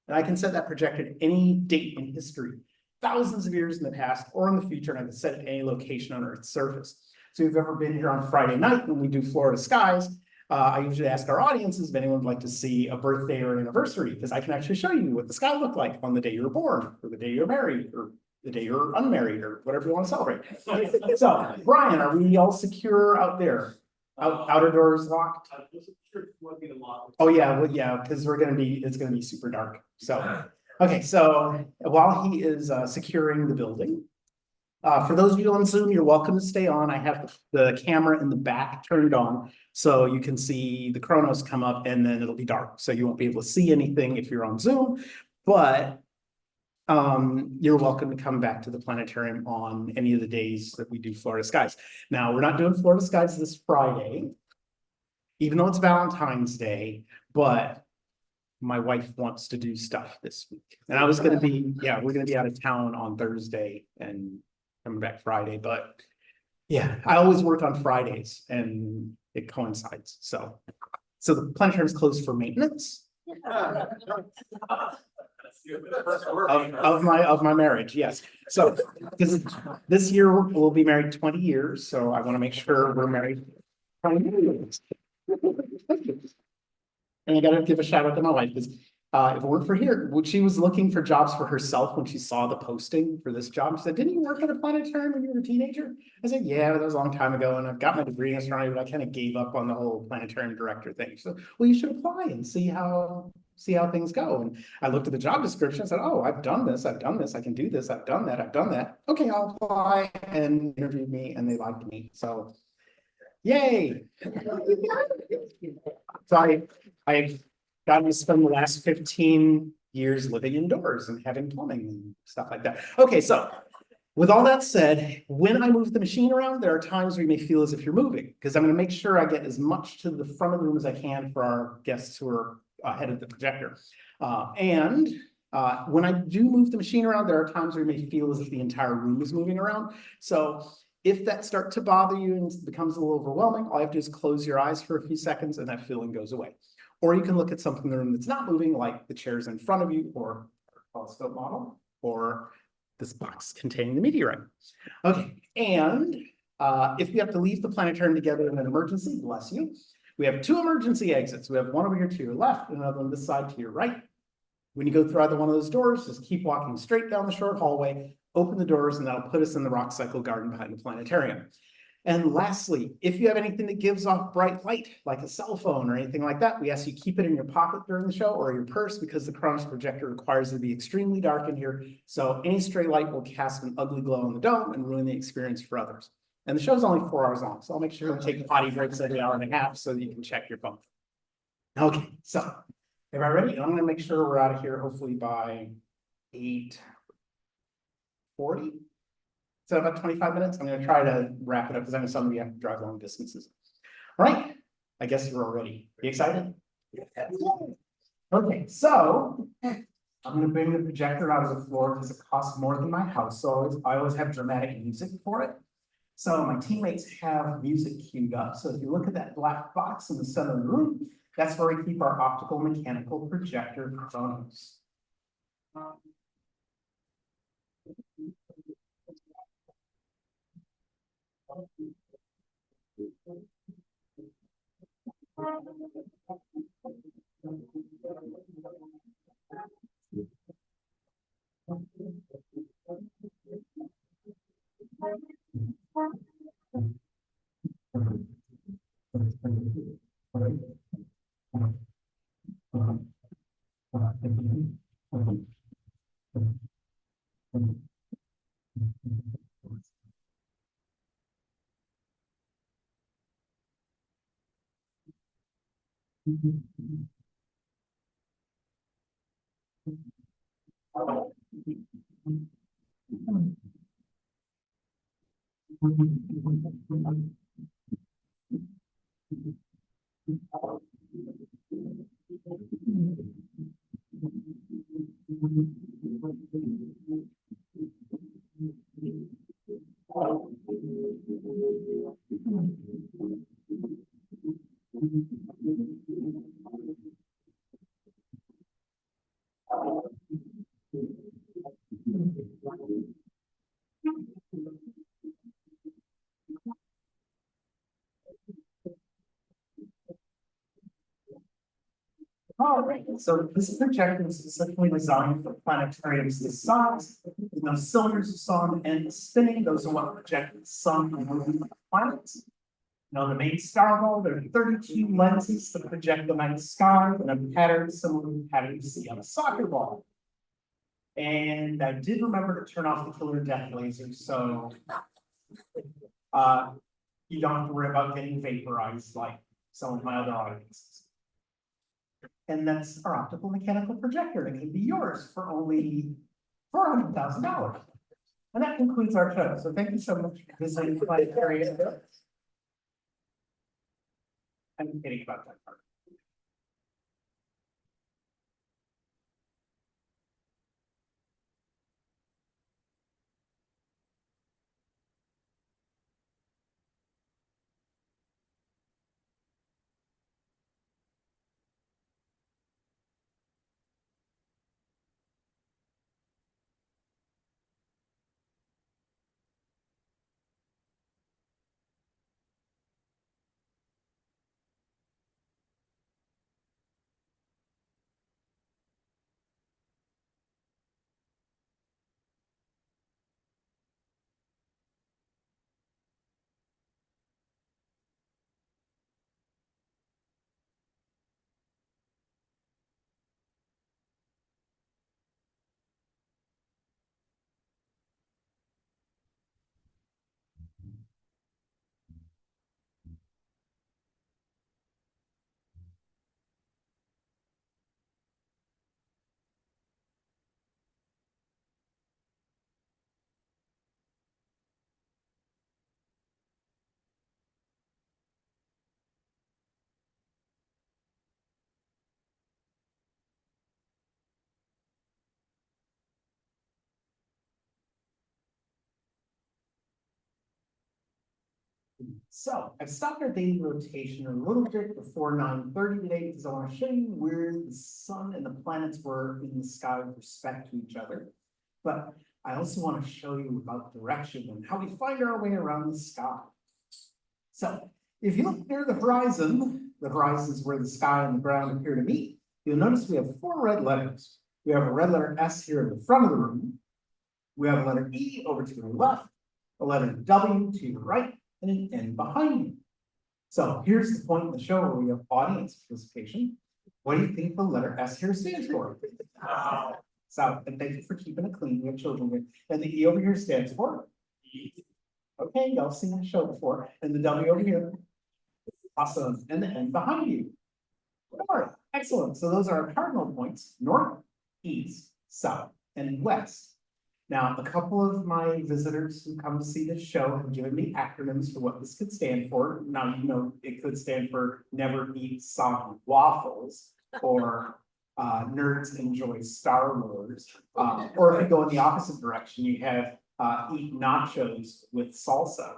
And I can set that projector at any date in history, thousands of years in the past or in the future, and I can set it at any location on Earth's surface. So if you've ever been here on Friday night when we do Florida skies, I usually ask our audiences if anyone would like to see a birthday or an anniversary, because I can actually show you what the sky looked like on the day you were born, or the day you're married, or the day you're unmarried, or whatever you want to celebrate. So, Brian, are we all secure out there? Outer doors locked? Oh yeah, well, yeah, because it's gonna be super dark. So, okay, so while he is securing the building, for those of you on Zoom, you're welcome to stay on. I have the camera in the back turned on, so you can see the Chronos come up and then it'll be dark. So you won't be able to see anything if you're on Zoom, but you're welcome to come back to the planetarium on any of the days that we do Florida skies. Now, we're not doing Florida skies this Friday, even though it's Valentine's Day, but my wife wants to do stuff this week. And I was gonna be, yeah, we're gonna be out of town on Thursday and coming back Friday, but yeah, I always work on Fridays and it coincides. So the planetarium is closed for maintenance of my marriage. Yes. So because this year we'll be married 20 years. So I want to make sure we're married 20 years. And I gotta give a shout out to my wife because if it weren't for here, she was looking for jobs for herself when she saw the posting for this job. She said, "Didn't you work at a planetarium when you were a teenager?" I said, "Yeah, but that was a long time ago, and I've got my degree in astronomy, but I kind of gave up on the whole planetarium director thing." So, well, you should apply and see how things go. And I looked at the job description and said, "Oh, I've done this, I can do this, I've done that. Okay, I'll apply," and interviewed me, and they liked me. So, yay! So I've gotten to spend the last 15 years living indoors and having plumbing and stuff like that. Okay, so with all that said, when I move the machine around, there are times where you may feel as if you're moving, because I'm going to make sure I get as much to the front of the room as I can for our guests who are ahead of the projector. When I do move the machine around, there are times where you may feel as if the entire room is moving around. So if that starts to bother you and becomes a little overwhelming, all you have to do is close your eyes for a few seconds and that feeling goes away. Or you can look at something in the room that's not moving, like the chairs in front of you, or our telescope model, or this box containing the meteorite. Okay, and if we have to leave the planetarium together in an emergency, bless you, we have 2 emergency exits. We have one over here to your left and another on this side to your right. When you go through either one of those doors, just keep walking straight down the short hallway, open the doors, and that'll put us in the rock cycle garden behind the planetarium. And lastly, if you have anything that gives off bright light, like a cell phone or anything like that, we ask you keep it in your pocket during the show or your purse, because the Chronos projector requires it to be extremely dark in here. So any stray light will cast an ugly glow on the dome and ruin the experience for others. And the show's only 4 hours long, so I'll make sure we take potty breaks every hour and a half so that you can check your phone. Okay, so everybody ready? I'm gonna make sure we're out of here hopefully by 8:40. So about 25 minutes. I'm going to try to wrap it up because I know some of you have to drive long distances. All right, I guess you're all ready. You excited? Yes. Okay, so I'm going to bring the projector out of the floor because it costs more than my house. So I always have dramatic music for it. So my teammates have music queued up. So if you look at that black box in the center of the room, that's where we keep our optical mechanical projector Chronos. All right, so this projector is specifically designed for planetariums this size. You know, cylinders of sun and spinning, those are what project the sun and moon planets. Now, the main star ball, there are 32 lenses that project the night sky in a pattern similar to the pattern you see on a soccer ball. And I did remember to turn off the killer death laser, so you don't have to worry about getting vaporized like some of my other audiences. And that's our optical mechanical projector. It can be yours for only $400,000. And that concludes our show. So thank you so much for visiting the planetarium. I'm kidding about that part. So I've stopped our daily rotation a little bit before 9:30 today because I want to show you where the sun and the planets were in the sky with respect to each other. But I also want to show you about direction and how we find our way around the sky. So if you look near the horizon is where the sky and the ground appear to meet, you'll notice we have 4 red letters. We have a red letter S here in the front of the room. We have a letter E over to the left, a letter W to your right, and an N behind you. So here's the point in the show where we have audience participation. What do you think the letter S here stands for? So, and thank you for keeping it clean. We have children here. And the E over here stands for? Okay, y'all seen the show before. And the W over here. Awesome. And the N behind you. All right, excellent. So those are our cardinal points: north, east, south, and west. Now, a couple of my visitors who come to see this show have given me acronyms for what this could stand for. Now, you know, it could stand for never eat soggy waffles, or nerds enjoy Star Wars. Or if you go in the opposite direction, you have eat nachos with salsa.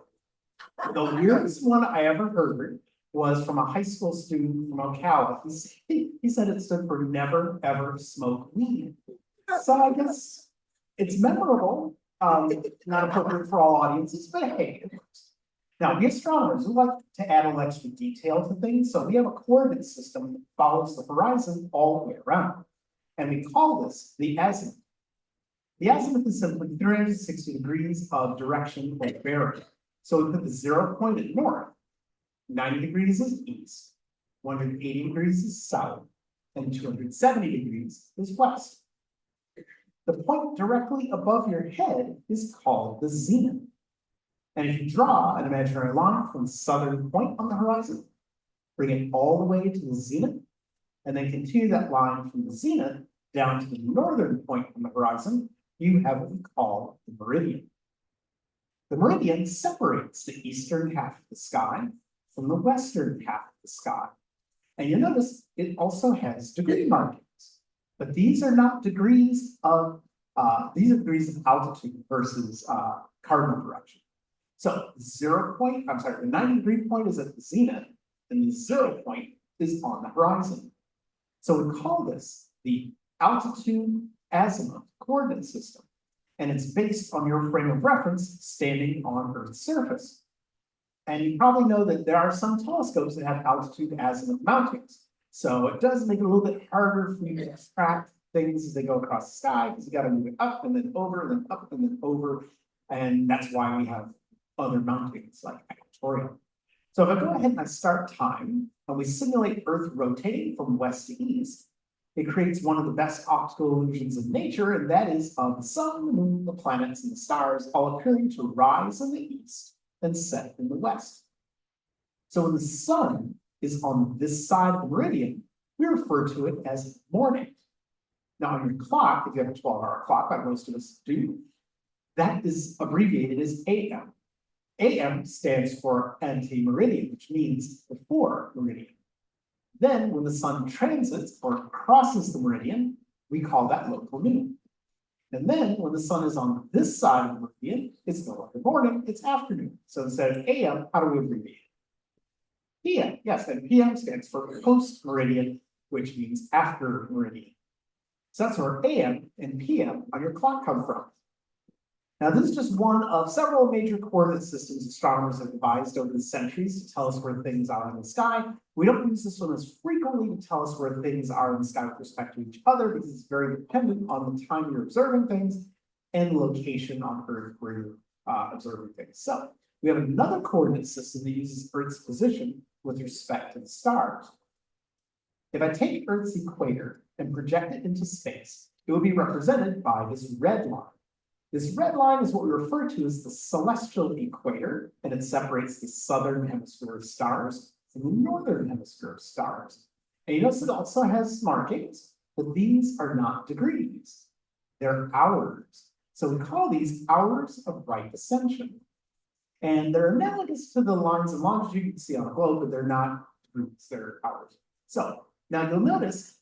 The weirdest one I ever heard was from a high school student from Ocala. He said it stood for never ever smoke weed. So I guess it's memorable, not appropriate for all audiences, but hey. Now, we astronomers, we like to add a little extra detail to things, so we have a coordinate system that follows the horizon all the way around. And we call this the azimuth. The azimuth is simply 360 degrees of direction or bearing. So we put the 0 point at north. 90 degrees is east, 180 degrees is south, and 270 degrees is west. The point directly above your head is called the zenith. And if you draw an imaginary line from the southern point on the horizon, bring it all the way to the zenith, and then continue that line from the zenith down to the northern point on the horizon, you have what we call the meridian. The meridian separates the eastern half of the sky from the western half of the sky. And you notice it also has degree markings, but these are not degrees of, these are degrees of altitude versus cardinal direction. So the 90-degree point is at the zenith, and the 0 point is on the horizon. So we call this the altitude azimuth coordinate system, and it's based on your frame of reference standing on Earth's surface. And you probably know that there are some telescopes that have altitude azimuth mountings. So it does make it a little bit harder for you to track things as they go across the sky, because you got to move it up and then over, and then up and then over. And that's why we have other mountings like equatorial. So if I go ahead and I start time, and we simulate Earth rotating from west to east, it creates one of the best optical illusions of nature, and that is of the sun, the moon, the planets, and the stars all appearing to rise in the east and set in the west. So when the sun is on this side of the meridian, we refer to it as morning. Now on your clock, if you have a 12-hour clock, like most of us do, that is abbreviated as AM. AM stands for ante-meridian, which means before meridian. Then when the sun transits or crosses the meridian, we call that local noon. And then when the sun is on this side of the meridian, it's no longer morning, it's afternoon. So instead of AM, how do we abbreviate it? PM, yes, and PM stands for post-meridian, which means after meridian. So that's where AM and PM on your clock come from. Now, this is just one of several major coordinate systems astronomers have devised over the centuries to tell us where things are in the sky. We don't use this one as frequently to tell us where things are in the sky with respect to each other, because it's very dependent on the time you're observing things and the location on Earth where you're observing things. So we have another coordinate system that uses Earth's position with respect to the stars. If I take Earth's equator and project it into space, it would be represented by this red line. This red line is what we refer to as the celestial equator, and it separates the southern hemisphere of stars from the northern hemisphere of stars. And you notice it also has markings, but these are not degrees. They're hours. So we call these hours of right ascension. And they're analogous to the lines of longitude you can see on a globe, but they're not degrees, they're hours. So now you'll notice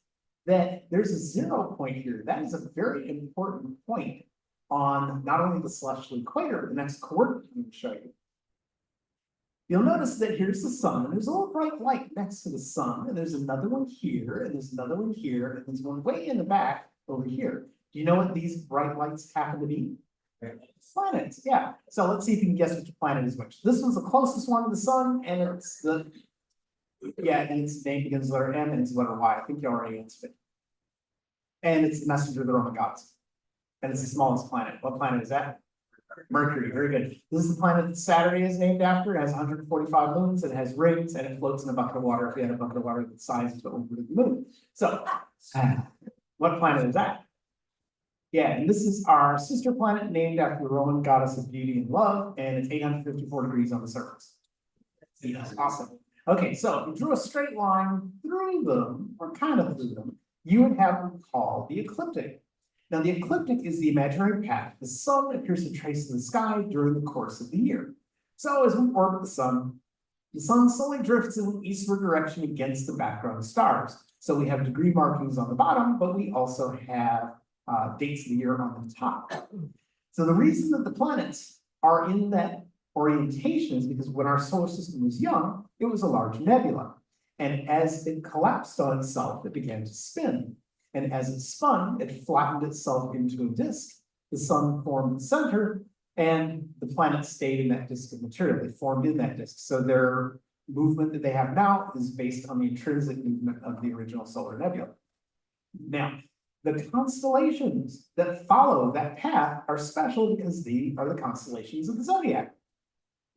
that there's a 0 point here. That is a very important point on not only the celestial equator, but the next coordinate I'm going to show you. You'll notice that here's the sun, and there's a little bright light next to the sun, and there's another one here, and there's another one here, and there's one way in the back over here. Do you know what these bright lights happen to be? Planets, yeah. So let's see if you can guess which planet is which. This one's the closest one to the sun, and it's the, yeah, and its name begins with letter M and it's letter Y. I think you already answered it. And it's the messenger of the Roman gods. And it's the smallest planet. What planet is that? Mercury, very good. This is the planet that Saturn is named after. It has 145 moons, it has rings, and it floats in a bucket of water if you had a bucket of water the size of the moon. So, what planet is that? Yeah, and this is our sister planet named after the Roman goddess of beauty and love, and it's 854 degrees on the surface. Yes, awesome. Okay, so if you drew a straight line through them, or kind of through them, you would have what we call the ecliptic. Now, the ecliptic is the imaginary path the sun appears to trace in the sky during the course of the year. So as we orbit the sun slowly drifts in an eastward direction against the background stars. So we have degree markings on the bottom, but we also have dates of the year on the top. So the reason that the planets are in that orientation is because when our solar system was young, it was a large nebula. And as it collapsed on itself, it began to spin. And as it spun, it flattened itself into a disk. The sun formed the center, and the planets stayed in that disk of material. They formed in that disk. So their movement that they have now is based on the intrinsic movement of the original solar nebula. Now, the constellations that follow that path are special because they are the constellations of the zodiac.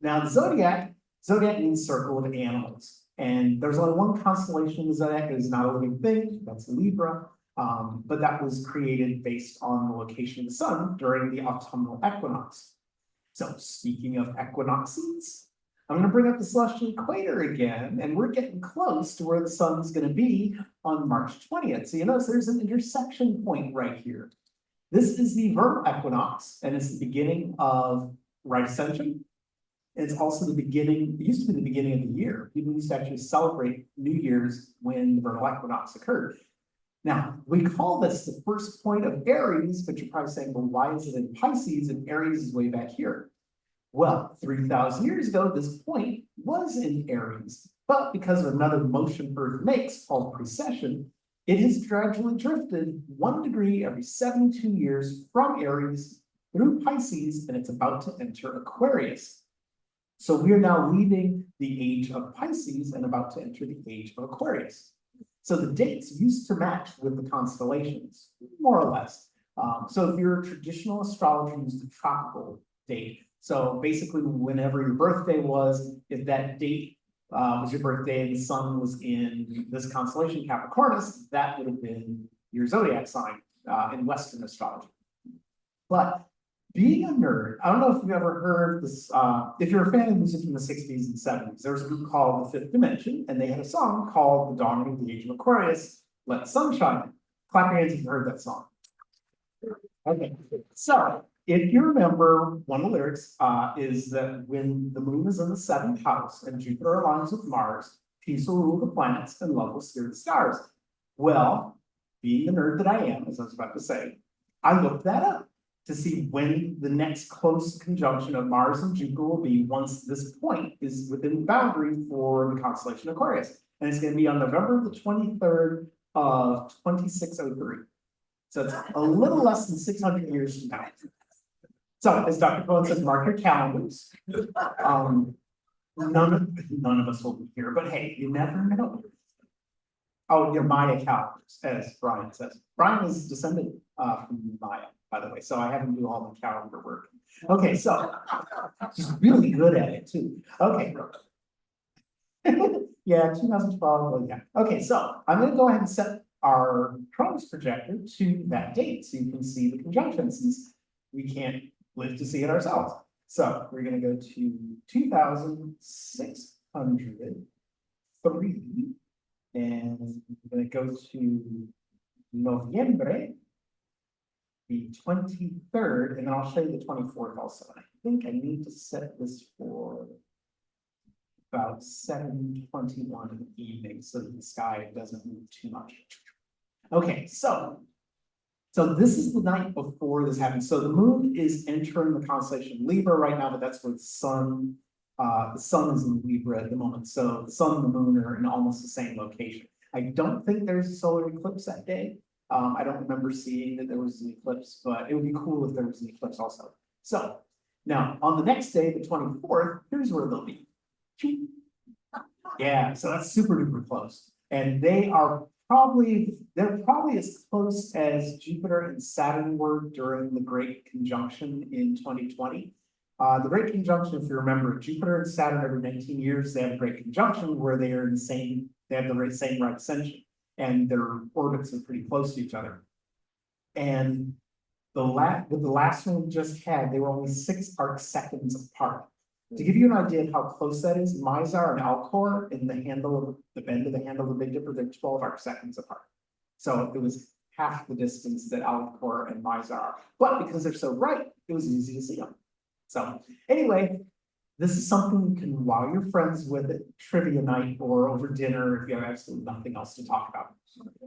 Now, the zodiac Zodiac means circle of animals. And there's only one constellation in the zodiac that is not a living thing, that's Libra. But that was created based on the location of the sun during the autumnal equinox. So speaking of equinoxes, I'm going to bring up the celestial equator again, and we're getting close to where the sun's going to be on March 20th. So you notice there's an intersection point right here. This is the vernal equinox, and it's the beginning of right ascension. It's also the beginning, it used to be the beginning of the year. People used to actually celebrate New Year's when the vernal equinox occurred. Now, we call this the first point of Aries, but you're probably saying, well, why is it in Pisces and Aries is way back here? Well, 3,000 years ago, this point was in Aries, but because of another motion Earth makes called precession, it has gradually drifted 1 degree every 72 years from Aries through Pisces, and it's about to enter Aquarius. So we are now leaving the age of Pisces and about to enter the age of Aquarius. So the dates used to match with the constellations, more or less. So if you're a traditional astrologer, use the tropical date. So basically, whenever your birthday was, if that date was your birthday and the sun was in this constellation, Capricornus, that would have been your zodiac sign in Western astrology. But being a nerd, I don't know if you've ever heard this, if you're a fan of music from the 60s and 70s, there was a group called The Fifth Dimension, and they had a song called The Dawning of the Age of Aquarius, Let the Sun Shine. Clap your hands if you heard that song. Okay, so if you remember, one of the lyrics is that when the moon is in the 7th house and Jupiter aligns with Mars, peace will rule the planets and love will steer the stars. Well, being the nerd that I am, as I was about to say, I looked that up to see when the next close conjunction of Mars and Jupiter will be once this point is within the boundary for the constellation Aquarius. And it's going to be on November the 23rd of 2603. So it's a little less than 600 years from now. So as Dr. Cohen says, mark your calendars. None of us will be here, but hey, you never know. Oh, your Maya calendars, as Brian says. Brian is descended from Maya, by the way, so I have to do all the calendar work. Okay, so he's really good at it too. Okay. Yeah, 2012, well, yeah. Okay, so I'm gonna go ahead and set our Chronos projector to that date so you can see the conjunction since we can't live to see it ourselves. So we're gonna go to 2603 and we're gonna go to Noviembre, the 23rd, and then I'll show you the 24th also. And I think I need to set this for about 7:21 in the evening so that the sky doesn't move too much. Okay, so this is the night before this happens. So the moon is entering the constellation Libra right now, but that's where the sun is in Libra at the moment. So the sun and the moon are in almost the same location. I don't think there's a solar eclipse that day. I don't remember seeing that there was an eclipse, but it would be cool if there was an eclipse also. So now on the next day, the 24th, here's where they'll be. Yeah, so that's super duper close. And they're probably as close as Jupiter and Saturn were during the Great Conjunction in 2020. The Great Conjunction, if you remember, Jupiter and Saturn every 19 years, they have a Great Conjunction where they are in the same, they have the same right ascension, and their orbits are pretty close to each other. And the last one we just had, they were only 6 arc seconds apart. To give you an idea of how close that is, Mizar and Alcor in the handle of the bend of the handle of the Big Dipper, they're 12 arc seconds apart. So it was half the distance that Alcor and Mizar are. But because they're so bright, it was easy to see them. So anyway, this is something you can wow your friends with at trivia night or over dinner if you have absolutely nothing else to talk about.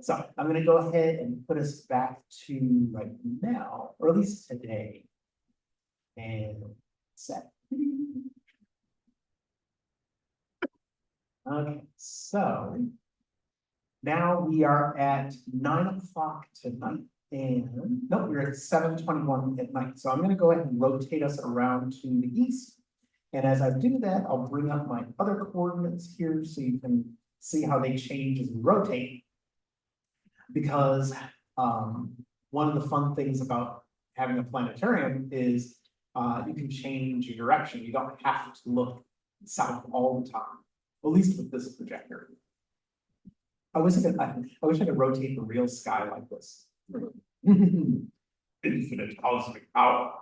So I'm going to go ahead and put us back to right now, or at least today. And set. Okay, so now we are at 9 o'clock tonight, and no, we're at 7:21 at night. So I'm going to go ahead and rotate us around to the east. And as I do that, I'll bring up my other coordinates here so you can see how they change as we rotate. Because one of the fun things about having a planetarium is you can change your direction. You don't have to look south all the time, at least with this projector. I wish I could rotate the real sky like this. Infinite cosmic power.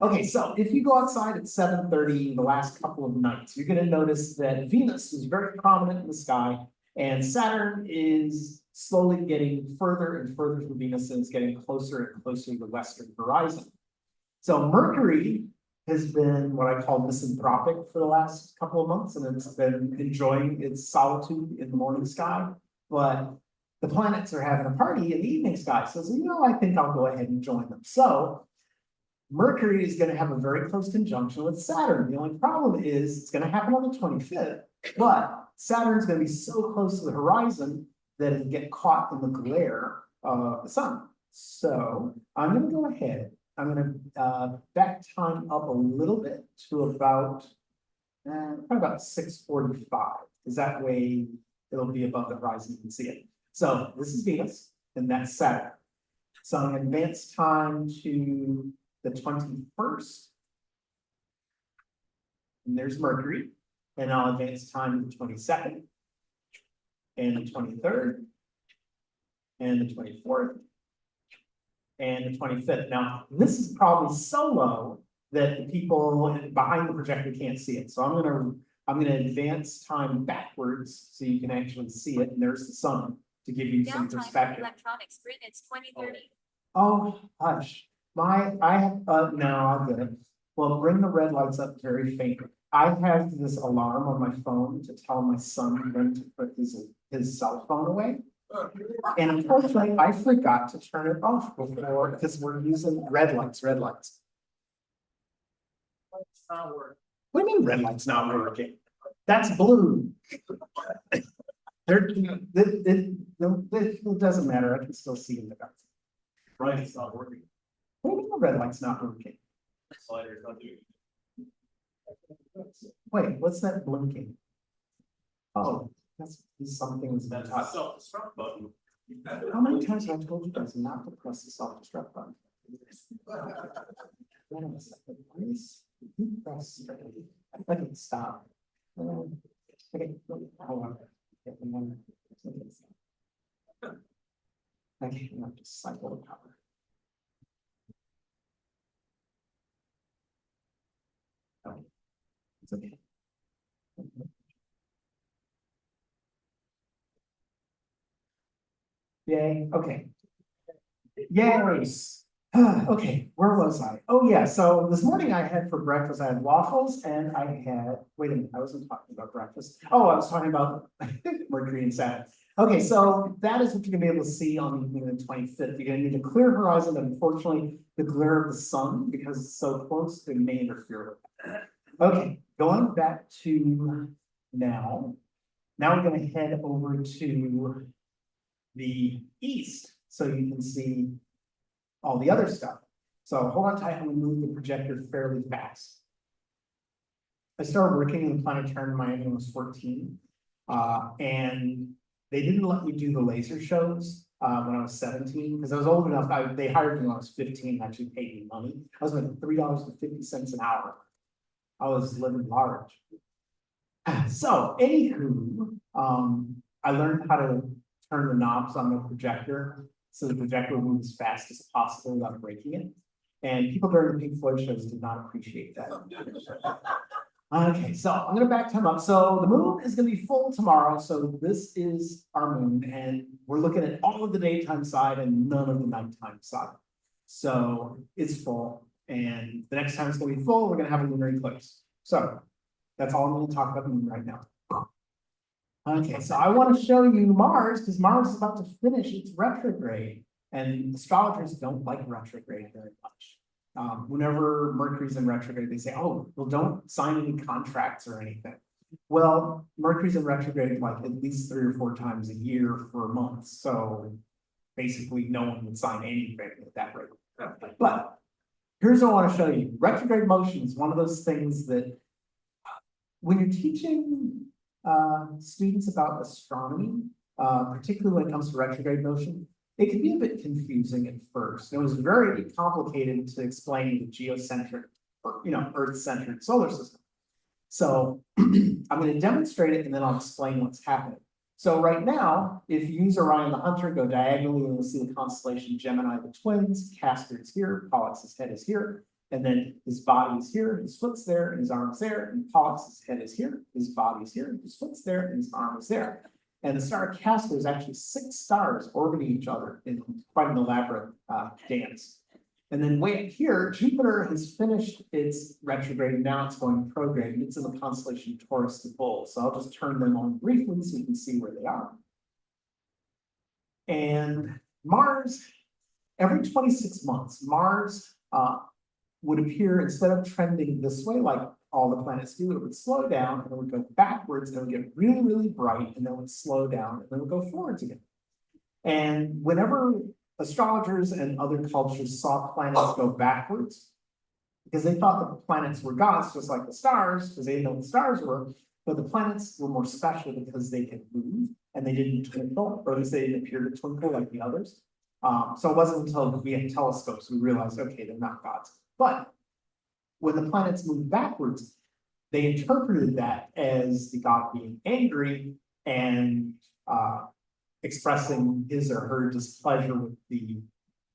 Okay, so if you go outside at 7:30 the last couple of nights, you're gonna notice that Venus is very prominent in the sky, and Saturn is slowly getting further and further from Venus, and it's getting closer and closer to the western horizon. So Mercury has been what I call misanthropic for the last couple of months, and it's been enjoying its solitude in the morning sky. But the planets are having a party in the evening sky, so I think I'll go ahead and join them. So Mercury is going to have a very close conjunction with Saturn. The only problem is it's going to happen on the 25th, but Saturn's going to be so close to the horizon that it'll get caught in the glare of the sun. So I'm going to go ahead. I'm going to back time up a little bit to about, probably about 6:45, because that way it'll be above the horizon, you can see it. So this is Venus, and that's Saturn. So I'm going to advance time to the 21st. And there's Mercury. And I'll advance time to the 22nd, and the 23rd, and the 24th, and the 25th. Now, this is probably so low that the people behind the projector can't see it. So I'm gonna advance time backwards so you can actually see it. And there's the sun to give you some perspective. Electronics grid, it's 2030. Oh, hush. No, I'm good. Well, bring the red lights up very faintly. I have this alarm on my phone to tell my son when to put his cell phone away. And unfortunately, I forgot to turn it off before, because we're using red lights. It's not working. What do you mean red light's not working? That's blue. It doesn't matter, I can still see in the dark. Right, it's not working. What do you mean the red light's not working? Slider's not doing it. Wait, what's that blinking? Oh, that's something's been That's a touched. self-destruct button. How many times have I told you guys not to press the self-destruct button? Wait a second, please. You press. Okay, stop. Okay, hold on. Okay, I'm just cycle the power. Oh, it's okay. Yay, okay. Yay. Okay, where was I? Oh, yeah, so this morning I had for breakfast, I had waffles and I had, wait a minute, I wasn't talking about breakfast. Oh, I was talking about Mercury and Saturn. Okay, so that is what you're gonna be able to see on the 25th. You're gonna need a clear horizon, but unfortunately, the glare of the sun, because it's so close, it may interfere with that. Okay, going back to now. Now we're gonna head over to the east, so you can see all the other stuff. So hold on tight, I'm gonna move the projector fairly fast. I started working in the planetarium in Miami when I was 14. And they didn't let me do the laser shows when I was 17, because I was old enough. They hired me when I was 15 and actually paid me money. I was making $3.50 an hour. I was living large. So anywho, I learned how to turn the knobs on the projector so the projector would move as fast as possible without breaking it. And people during the Pink Floyd shows did not appreciate that. Okay, so I'm gonna back time up. So the moon is gonna be full tomorrow. So this is our moon, and we're looking at all of the daytime side and none of the nighttime side. So it's full, and the next time it's gonna be full, we're gonna have a lunar eclipse. So that's all I'm gonna talk about the moon right now. Okay, so I want to show you Mars, because Mars is about to finish its retrograde, and astrologers don't like retrograde very much. Whenever Mercury's in retrograde, they say, oh, well, don't sign any contracts or anything. Well, Mercury's in retrograde like at least 3 or 4 times a year for months, so basically no one would sign anything at that rate. But here's what I want to show you. Retrograde motion is one of those things that when you're teaching students about astronomy, particularly when it comes to retrograde motion, it can be a bit confusing at first. It was very complicated to explain the geocentric Earth-centered solar system. So I'm going to demonstrate it and then I'll explain what's happening. So right now, if you use Orion the Hunter, go diagonally and you'll see the constellation Gemini the Twins. Castor is here, Pollux' head is here, and then his body is here, his foot's there, and his arm is there, and Pollux' head is here, his body is here, his foot's there, and his arm is there. And the star Castor is actually 6 stars orbiting each other in quite an elaborate dance. And then way up here, Jupiter has finished its retrograde, and now it's going prograde, and it's in the constellation Taurus the Bull. So I'll just turn them on briefly so you can see where they are. And Mars, every 26 months, Mars would appear, instead of trending this way like all the planets do, it would slow down and it would go backwards and it would get really, really bright, and then it would slow down and then it would go forwards again. And whenever astrologers and other cultures saw planets go backwards, because they thought the planets were gods, just like the stars, because they didn't know what the stars were, but the planets were more special because they could move and they didn't twinkle, or at least they didn't appear to twinkle like the others. So it wasn't until we had telescopes we realized, okay, they're not gods. But when the planets moved backwards, they interpreted that as the god being angry and expressing his or her displeasure with the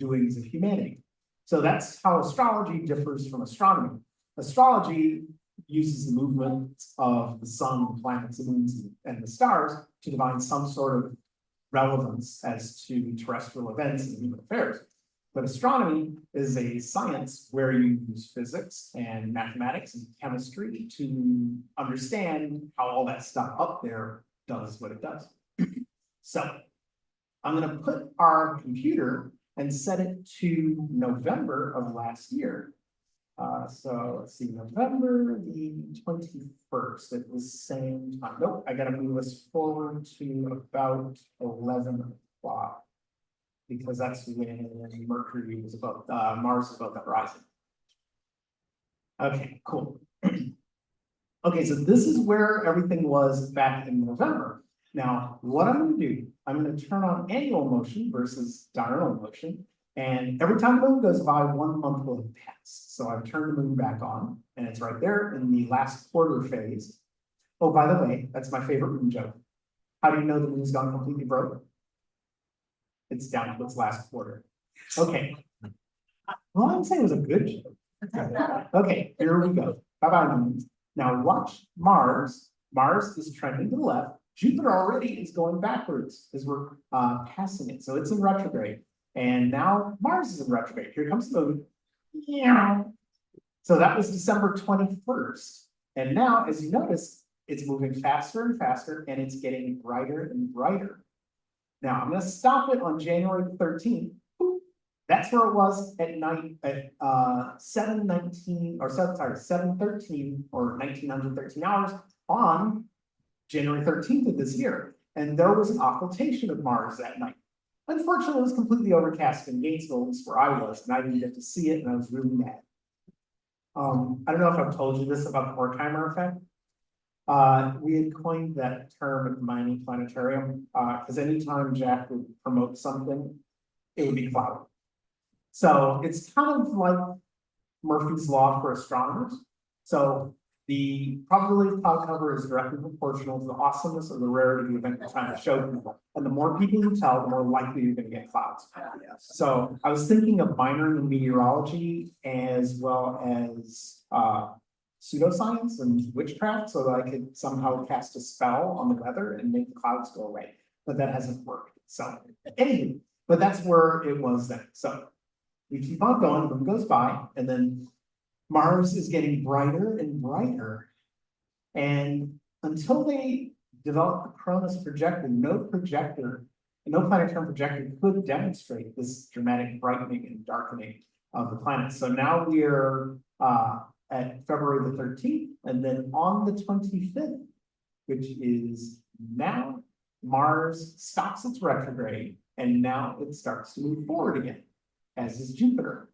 doings of humanity. So that's how astrology differs from astronomy. Astrology uses the movement of the sun, the planets, the moons, and the stars to divine some sort of relevance as to terrestrial events and human affairs. But astronomy is a science where you use physics and mathematics and chemistry to understand how all that stuff up there does what it does. So I'm going to put our computer and set it to November of last year. So let's see, November the 21st at the same time. Nope, I got to move us forward to about 11 o'clock because that's when Mercury was above, Mars was above the horizon. Okay, cool. Okay, so this is where everything was back in November. Now, what I'm going to do, I'm going to turn on annual motion versus diurnal motion. And every time the moon goes by, 1 month will have passed. So I've turned the moon back on, and it's right there in the last quarter phase. Oh, by the way, that's my favorite moon joke. How do you know the moon's gone completely broke? It's down to its last quarter. Okay. Well, I'm saying it was a good joke. Okay, here we go. Bye-bye, moons. Now watch Mars. Mars is trending to the left. Jupiter already is going backwards as we're passing it. So it's in retrograde. And now Mars is in retrograde. Here comes the moon. Yeah. So that was December 21st. And now, as you notice, it's moving faster and faster, and it's getting brighter and brighter. Now, I'm going to stop it on January 13th. That's where it was at night at 7:13 or 1913 hours on January 13th of this year. And there was an occultation of Mars that night. Unfortunately, it was completely overcast in Gainesville, where I was, and I didn't get to see it, and I was really mad. I don't know if I've told you this about the Horkheimer effect. We had coined that term at the Miami Planetarium, because anytime Jack would promote something, it would be cloudy. So it's kind of like Murphy's Law for astronomers. So the probability of cloud cover is directly proportional to the awesomeness or the rarity of the event you're trying to show people. And the more people you tell, the more likely you're going to get clouds. So I was thinking of binary in meteorology as well as pseudoscience and witchcraft, so that I could somehow cast a spell on the weather and make the clouds go away. But that hasn't worked. So anyway, but that's where it was then. So we keep on going, the moon goes by, and then Mars is getting brighter and brighter. And until they developed the Chronos projector, no planetary projector could demonstrate this dramatic brightening and darkening of the planet. So now we're at February the 13th, and then on the 25th, which is now, Mars stops its retrograde, and now it starts to move forward again, as is Jupiter.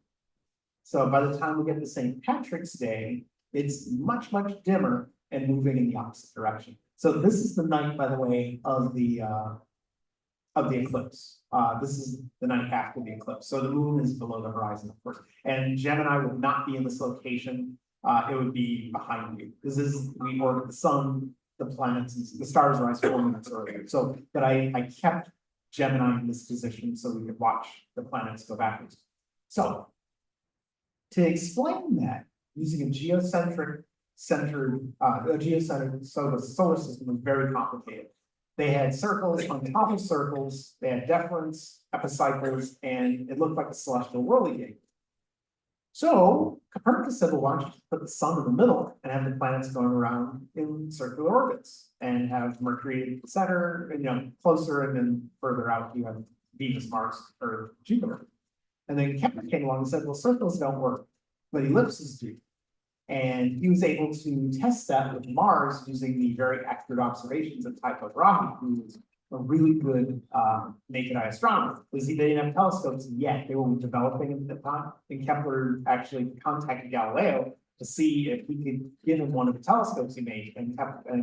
So by the time we get to St. Patrick's Day, it's much, much dimmer and moving in the opposite direction. So this is the night, by the way, of the of the eclipse. This is the night after the eclipse, so the moon is below the horizon, of course. And Gemini would not be in this location, it would be behind you. This is, we orbit the sun, the planets, and the stars rise 4 minutes earlier. So, but I kept Gemini in this position so we could watch the planets go backwards. So, to explain that, using a geocentric solar system was very complicated. They had circles on top of circles, they had deferents, epicycles, and it looked like a celestial whirligig. So Copernicus said, well, why don't you just put the sun in the middle and have the planets going around in circular orbits and have Mercury at the center, and, you know, closer, and then further out you have Venus, Mars, or Jupiter. And then Kepler came along and said, well, circles don't work, but ellipses do. And he was able to test that with Mars using the very accurate observations of Tycho Brahe, who was a really good naked eye astronomer. Because they didn't have telescopes yet, they were developing at the time. And Kepler actually contacted Galileo to see if he could give him one of the telescopes he made. And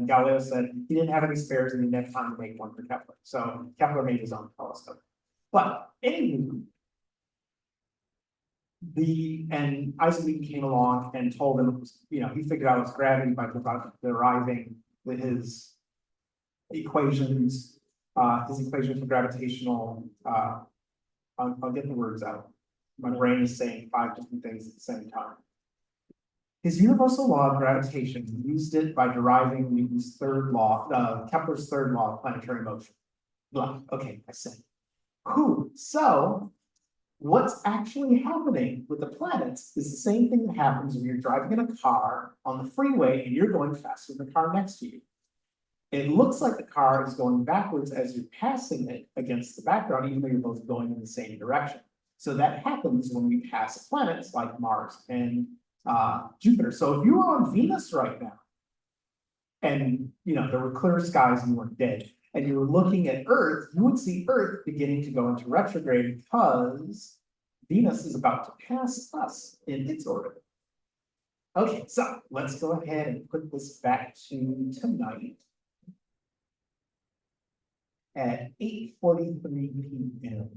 Galileo said he didn't have any spares and he didn't have time to make one for Kepler. So Kepler made his own telescope. But anyway, and Isaac Newton came along and told him, you know, he figured out his gravity by deriving his equations for gravitational, I'll get the words out. My brain is saying 5 different things at the same time. His universal law of gravitation, he used it by deriving Newton's third law, Kepler's third law of planetary motion. Blah. Okay, I said. Cool. So what's actually happening with the planets is the same thing that happens when you're driving in a car on the freeway and you're going faster than the car next to you. It looks like the car is going backwards as you're passing it against the background, even though you're both going in the same direction. So that happens when we pass planets like Mars and Jupiter. So if you were on Venus right now, and you know there were clear skies and you weren't dead, and you were looking at Earth, you would see Earth beginning to go into retrograde because Venus is about to pass us in its orbit. Okay, so let's go ahead and put this back to tonight at 8:43 p.m.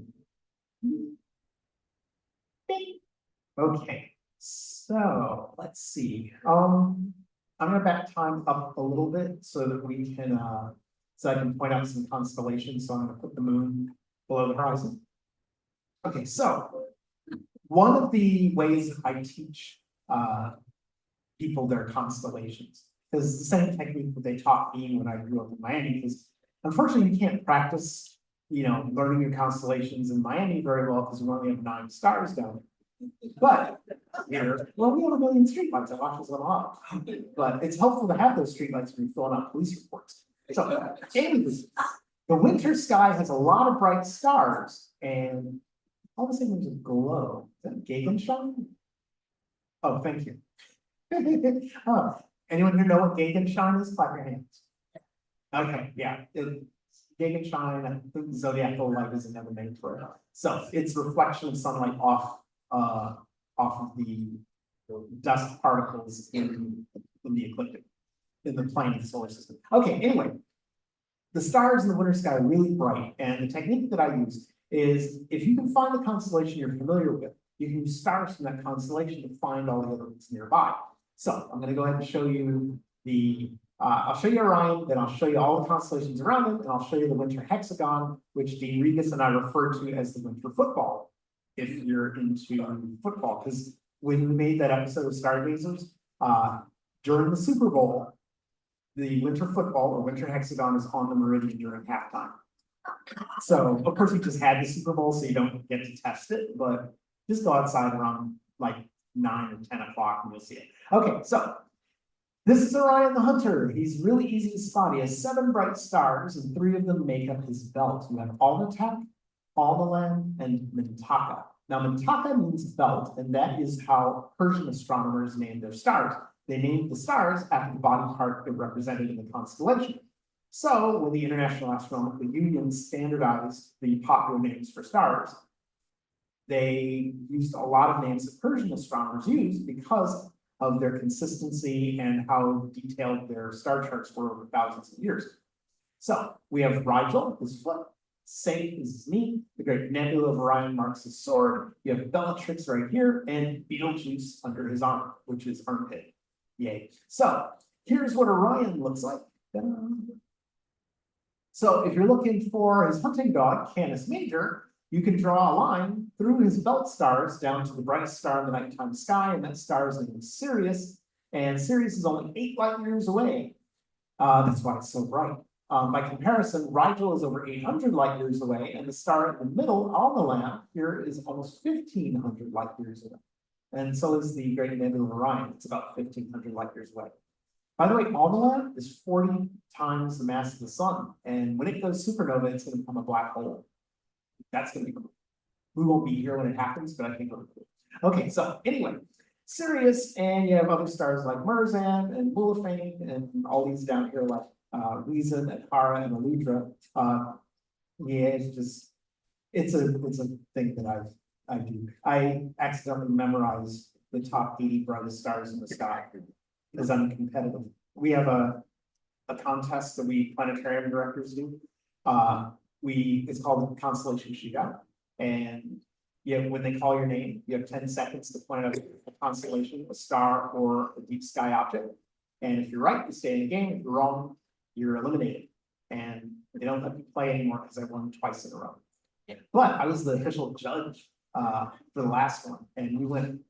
Okay, so let's see. I'm gonna back time up a little bit so that we can so I can point out some constellations. So I'm gonna put the moon below the horizon. Okay, so one of the ways I teach people their constellations is the same technique that they taught me when I grew up in Miami, because unfortunately you can't practice, you know, learning your constellations in Miami very well because we only have 9 stars down there. But here, well, we have 1 million streetlights. I watch this a lot, but it's helpful to have those streetlights when you're filling out police reports. So, anyways, the winter sky has a lot of bright stars, and all of a sudden there's a glow. Is that Gegenschein? Oh, thank you. Anyone here know what Gegenschein is? Clap your hands. Okay, yeah. Gegenschein, I think zodiacal light is another name for it. So it's reflection of sunlight off of the dust particles in the ecliptic, in the plane of the solar system. Okay, anyway, the stars in the winter sky are really bright, and the technique that I use is if you can find the constellation you're familiar with, you can use stars from that constellation to find all the other ones nearby. So I'm going to go ahead and show you I'll show you Orion, then I'll show you all the constellations around it, and I'll show you the winter hexagon, which Dean Regas and I refer to as the winter football, if you're into football. Because when we made that episode of Stargazers, during the Super Bowl, the winter football or winter hexagon is on the meridian during halftime. So, of course, we just had the Super Bowl, so you don't get to test it, but just go outside around like 9 or 10 o'clock and you'll see it. Okay, so this is Orion the Hunter. He's really easy to spot. He has 7 bright stars, and 3 of them make up his belt. You have Alnitak, Alnilam, and Mintaka. Now, Mintaka means belt, and that is how Persian astronomers named their stars. They named the stars after the body part they're represented in the constellation. So, when the International Astronomical Union standardized the popular names for stars, they used a lot of names that Persian astronomers used because of their consistency and how detailed their star charts were over thousands of years. So we have Rigel, his foot, Safe is his knee. The Great Nebula of Orion marks his sword. You have Bellatrix right here and Betelgeuse under his arm, which is armpit. Yay. So here's what Orion looks like. Ta-da. So if you're looking for his hunting dog, Canis Major, you can draw a line through his belt stars down to the brightest star in the nighttime sky, and that star is named Sirius. And Sirius is only 8 light years away. That's why it's so bright. By comparison, Rigel is over 800 light years away, and the star in the middle on the lamp here is almost 1,500 light years away. And so is the Great Nebula of Orion. It's about 1,500 light years away. By the way, Almala is 40 times the mass of the sun, and when it goes supernova, it's going to become a black hole. That's going to be cool. We won't be here when it happens, but I think it'll be cool. Okay, so anyway, Sirius, and you have other stars like Merzan and Bulafane, and all these down here like Reason and Hara and Aludra. Yeah, it's a thing that I do. I accidentally memorized the top 80 brightest stars in the sky because I'm competitive. We have a contest that we planetarium directors do. It's called the Constellation Shootout, and when they call your name, you have 10 seconds to point out a constellation, a star, or a deep sky object. And if you're right, you stay in the game. If you're wrong, you're eliminated. And they don't let me play anymore because I won twice in a row. But I was the official judge for the last one, and we went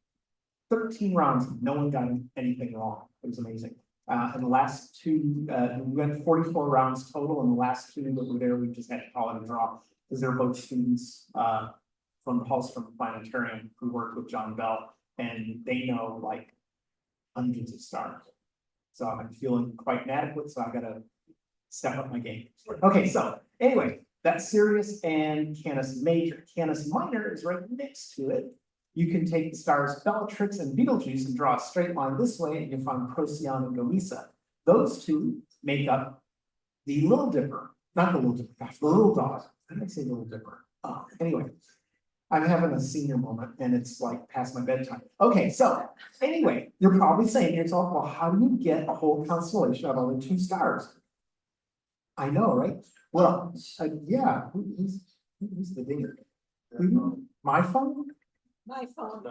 13 rounds. No one got anything wrong. It was amazing. And the last two, we went 44 rounds total, and the last two that were there, we just had to call it a draw because they're both students from Pulse from the Planetarium who worked with John Bell, and they know like hundreds of stars. So I'm feeling quite inadequate, so I gotta step up my game. Okay, so anyway, that's Sirius and Canis Major. Canis Minor is right next to it. You can take the stars Bellatrix and Betelgeuse and draw a straight line this way, and you'll find Procyon and Gamesa. Those two make up the Little Dipper, not the Little Dipper, gosh, the Little Dog. I didn't say Little Dipper. Anyway, I'm having a senior moment, and it's like past my bedtime. Okay, so anyway, you're probably saying to yourself, well, how do you get a whole constellation of only 2 stars? I know, right? Well, yeah, who's the dinger? My phone? My phone.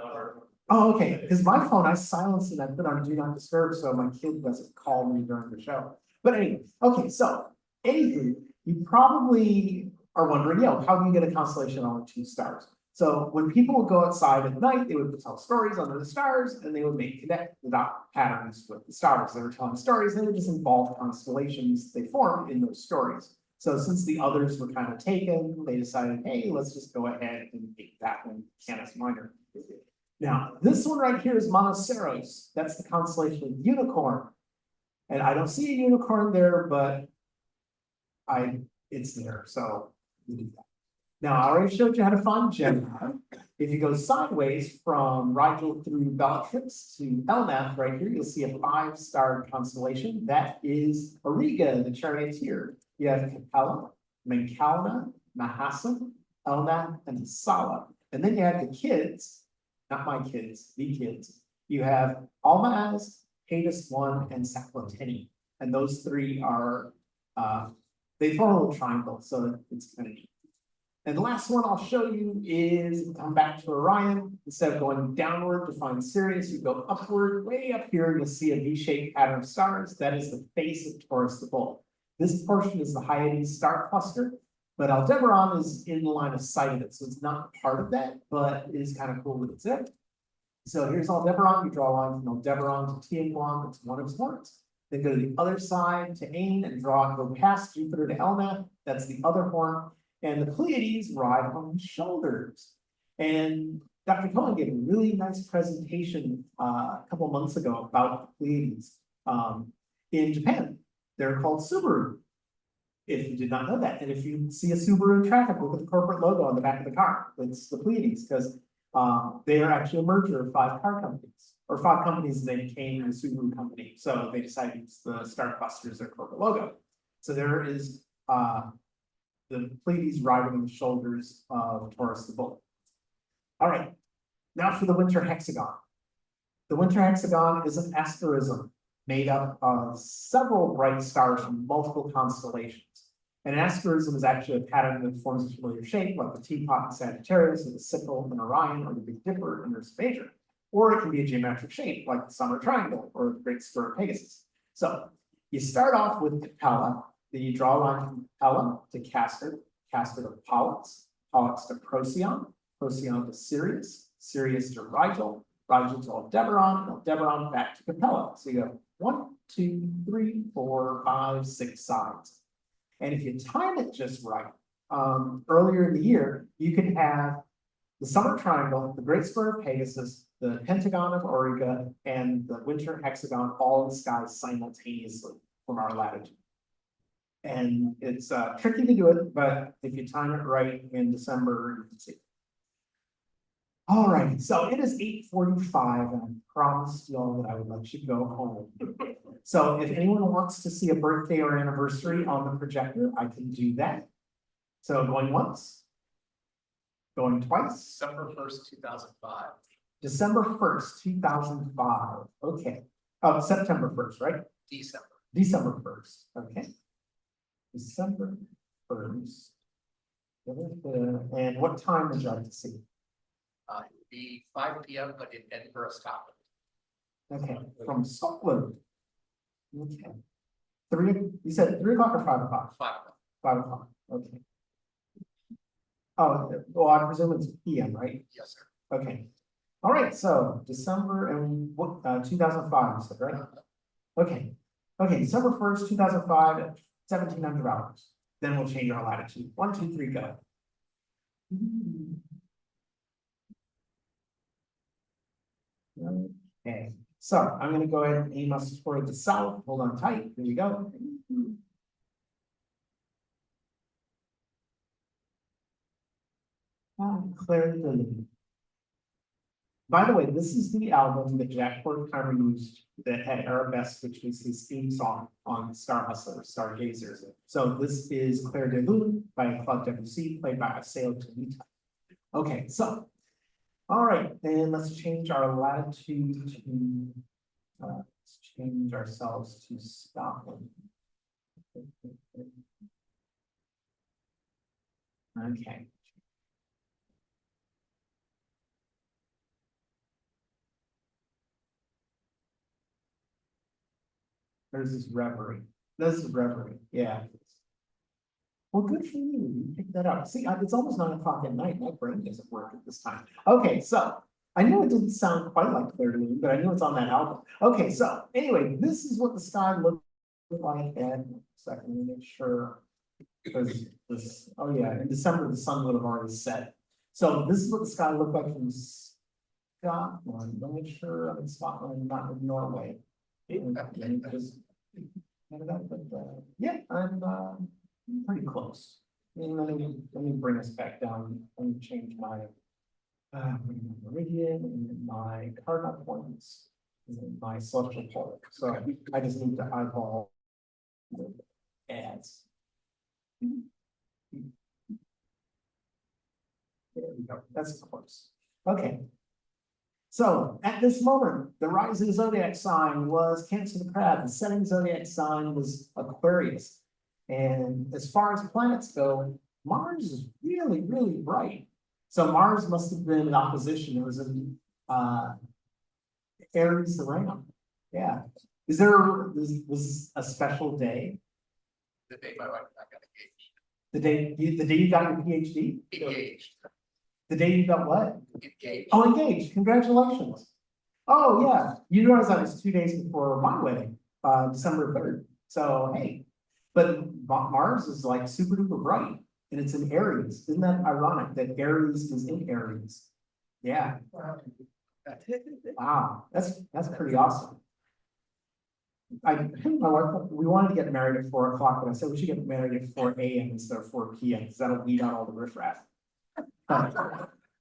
Oh, okay, because my phone, I silenced it, I put on do not disturb, so my kid doesn't call me during the show. But anyway, okay, so anywho, you probably are wondering, how do you get a constellation of only 2 stars? So when people would go outside at night, they would tell stories under the stars, and they would connect the dot patterns with the stars. They were telling stories, and they would just involve constellations they formed in those stories. So since the others were kind of taken, they decided, hey, let's just go ahead and take that one, Canis Minor. Now, this one right here is Monoceros. That's the constellation of Unicorn. And I don't see a unicorn there, but it's there, so we do that. Now, I already showed you how to find Gemini. If you go sideways from Rigel through Bellatrix to Elnath right here, you'll see a 5-star constellation. That is Auriga, the charioteer. You have Capella, Mencalna, Nahasa, Elnath, and Sala. And then you have the kids, not my kids, the kids. You have Almaaz, Hades I, and Saklateni. And those 3 are, they form a little triangle, so it's kind of neat. And the last one I'll show you is come back to Orion. Instead of going downward to find Sirius, you go upward. Way up here, you'll see a V-shaped pattern of stars. That is the face of Taurus the Bull. This portion is the Hyades star cluster, but Aldebaran is in the line of sight of it, so it's not part of that, but it is kind of cool that it's there. So here's Aldebaran. You draw a line from Aldebaran to Tiaguan. That's one of his horns. Then go to the other side to Ain and go past Jupiter to Elnath. That's the other horn. And the Pleiades ride on his shoulders. And Dr. Cohen gave a really nice presentation a couple of months ago about the Pleiades in Japan. They're called Subaru, if you did not know that. And if you see a Subaru in traffic, look at the corporate logo on the back of the car. It's the Pleiades, because they are actually a merger of 5 car companies, or 5 companies, and they became the Subaru company. So they decided to use the star cluster as their corporate logo. So there is the Pleiades riding on the shoulders of Taurus the Bull. All right, now for the winter hexagon. The winter hexagon is an asterism made up of several bright stars from multiple constellations. An asterism is actually a pattern that forms a familiar shape, like the teapot in Sagittarius, or the sickle in Orion, or the Big Dipper in Ursa Major. Or it can be a geometric shape, like the Summer Triangle, or the Great Spur of Pegasus. So you start off with Capella, then you draw a line from Capella to Castor, Castor to Pollux, Pollux to Procyon, Procyon to Sirius, Sirius to Rigel, Rigel to Aldebaran, and Aldebaran back to Capella. So you go 1, 2, 3, 4, 5, 6 sides. And if you time it just right, earlier in the year, you can have the Summer Triangle, the Great Spur of Pegasus, the Pentagon of Auriga, and the Winter Hexagon all in the sky simultaneously from our latitude. And it's tricky to do it, but if you time it right in December, you can see. All right, so it is 8:45, and I promised y'all that I would let you go home. So if anyone wants to see a birthday or anniversary on the projector, I can do that. So going once, going twice. December 1st, 2005. December 1st, 2005. Okay. Oh, September 1st, right? December. December 1st. Okay. December 1st. And what time would you like to see? It would be 5 p.m., but in Edinburgh, Scotland. Okay, from Scotland. Okay. You said 3 o'clock or 5 o'clock? 5 o'clock. 5 o'clock, okay. Oh, well, I presume it's PM, right? Yes, sir. Okay. All right, so December and what, 2005, you said, right? Okay. Okay, December 1st, 2005 at 1700 hours. Then we'll change our latitude. 1, 2, 3, go. Okay, so I'm gonna go ahead and aim us toward the south. Hold on tight. Here we go. Claire the Lune. By the way, this is the album that Jack Horkheimer used that had Arabesque, which was his theme song on Star Hustler, Stargazers. So this is Claire de Lune by Claude Debussy, played by Aseo Tomita. Okay, so, all right, and let's change our latitude to, let's change ourselves to Scotland. Okay. There's this reverie. This is reverie, yeah. Well, good for you. You picked that up. See, it's almost 9 o'clock at night. My brain doesn't work at this time. Okay, so I know it didn't sound quite like Claire de Lune, but I know it's on that album. Okay, so anyway, this is what the sky looked like at second. Let me make sure. Because this, oh yeah, in December the sun would have already set. So this is what the sky looked like from Scotland. Let me make sure I'm in Scotland, not in Norway. Yeah, I'm pretty close. Let me bring us back down. Let me change my meridian and my cardinal points and my celestial pole. So I just need to eyeball the ads. There we go. That's close. Okay. So at this moment, the rising zodiac sign was Cancer the Crab. The setting zodiac sign was Aquarius. And as far as planets go, Mars is really, really bright. So Mars must have been in opposition. It was in Aries around. Yeah. Was a special day? The day my wife and I got engaged. The day you got your PhD? Engaged. The day you got what? Engaged. Oh, engaged. Congratulations. Oh, yeah. You realize that was 2 days before my wedding, December 3rd. So, hey, but Mars is like super duper bright and it's in Aries. Isn't that ironic that Aries is in Aries? Yeah. Wow. That's pretty awesome. My wife, we wanted to get married at 4 o'clock, but I said we should get married at 4 a.m. instead of 4 p.m. because that'll weed out all the riffraff.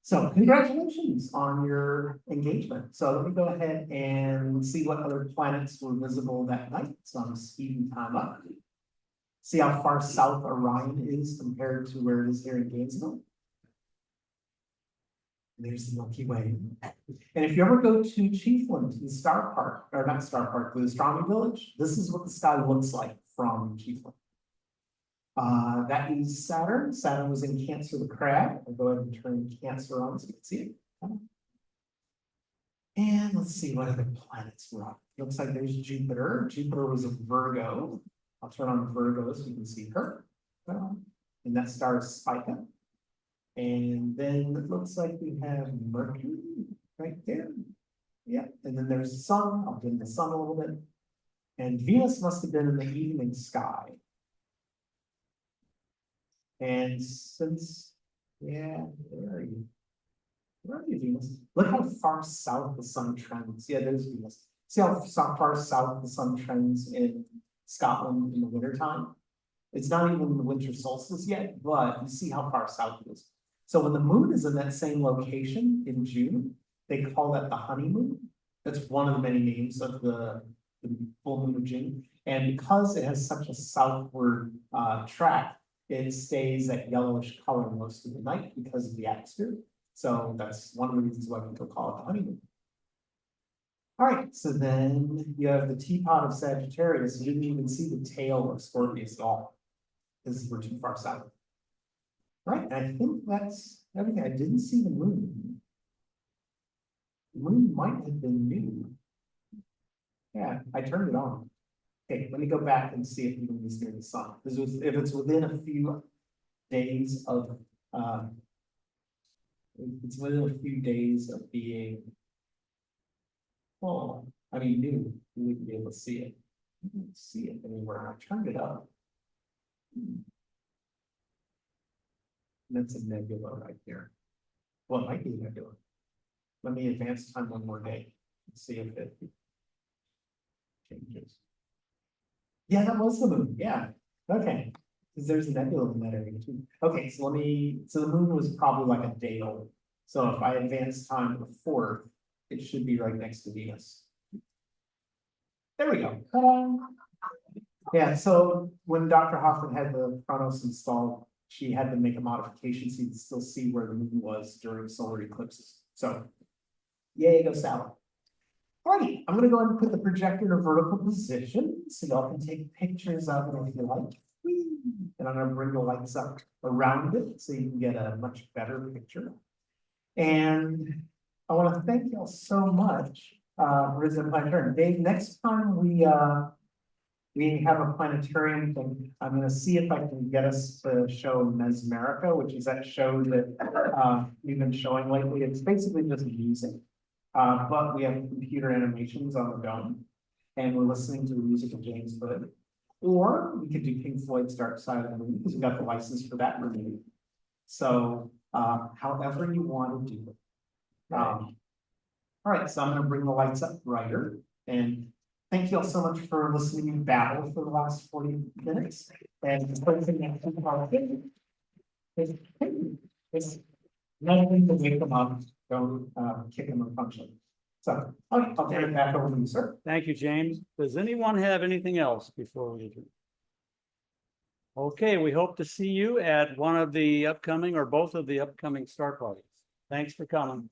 So congratulations on your engagement. So let me go ahead and see what other planets were visible that night. So I'm speeding time up. See how far south Orion is compared to where it is here in Gainesville. There's the Milky Way. And if you ever go to Chiefland, the Star Park, or not Star Park, the Astronomy Village, this is what the sky looks like from Chiefland. That is Saturn. Saturn was in Cancer the crab. I'll go ahead and turn Cancer on so you can see it. And let's see what other planets were on. Looks like there's Jupiter. Jupiter was in Virgo. I'll turn on Virgo so you can see her. And that star is Spica. And then it looks like we have Mercury right there. Yeah, and then there's the sun. I'll dim the sun a little bit. And Venus must have been in the evening sky. And since, yeah, where are you? Where are you, Venus? Look how far south the sun trends. Yeah, there's Venus. See how far south the sun trends in Scotland in the wintertime? It's not even the winter solstice yet, but you see how far south it is. So when the moon is in that same location in June, they call that the honeymoon. That's one of the many names of the full moon of June. And because it has such a southward track, it stays that yellowish color most of the night because of the atmosphere. So that's one of the reasons why people call it the honeymoon. All right, so then you have the teapot of Sagittarius. You didn't even see the tail of Scorpius at all, because we're too far south. All right, and I think that's everything. I didn't see the moon. The moon might have been new. Yeah, I turned it on. Okay, let me go back and see if the moon is near the sun. If it's within a few days of it's within a few days of being, well, I mean, new, you wouldn't be able to see it. You can't see it anywhere. I turned it up. That's a nebula right there. Well, it might be a nebula. Let me advance time one more day and see if it changes. Yeah, that was the moon. Yeah. Okay. Because there's a nebula in that area too. Okay, so so the moon was probably like a day old. So if I advance time to the 4th, it should be right next to Venus. There we go. Ta-da! Yeah, so when Dr. Hoffman had the Chronos installed, she had to make a modification so you can still see where the moon was during solar eclipses. So, yay, go Sally. Alrighty, I'm gonna go ahead and put the projector in a vertical position so y'all can take pictures of it if you like. Whee! And I'm gonna bring the lights up around it so you can get a much better picture. And I want to thank y'all so much for visiting my turn. Dave, next time we have a planetarium thing, I'm gonna see if I can get us to show Mesmerica, which is that show that we've been showing lately. It's basically just music. But we have computer animations on the dome, and we're listening to the music of James Albury. Or we could do Pink Floyd's Dark Side of the Moon, because we got the license for that renewed. So however you want to do it. All right, so I'm gonna bring the lights up brighter, and thank you all so much for listening to me babble for the last 40 minutes. And it's nothing to wake them up, don't kick them or punch them. So, okay, I'll turn it back over to you, sir. Thank you, James. Does anyone have anything else before we adjourn? Okay, we hope to see you at one of the upcoming or both of the upcoming star parties. Thanks for coming.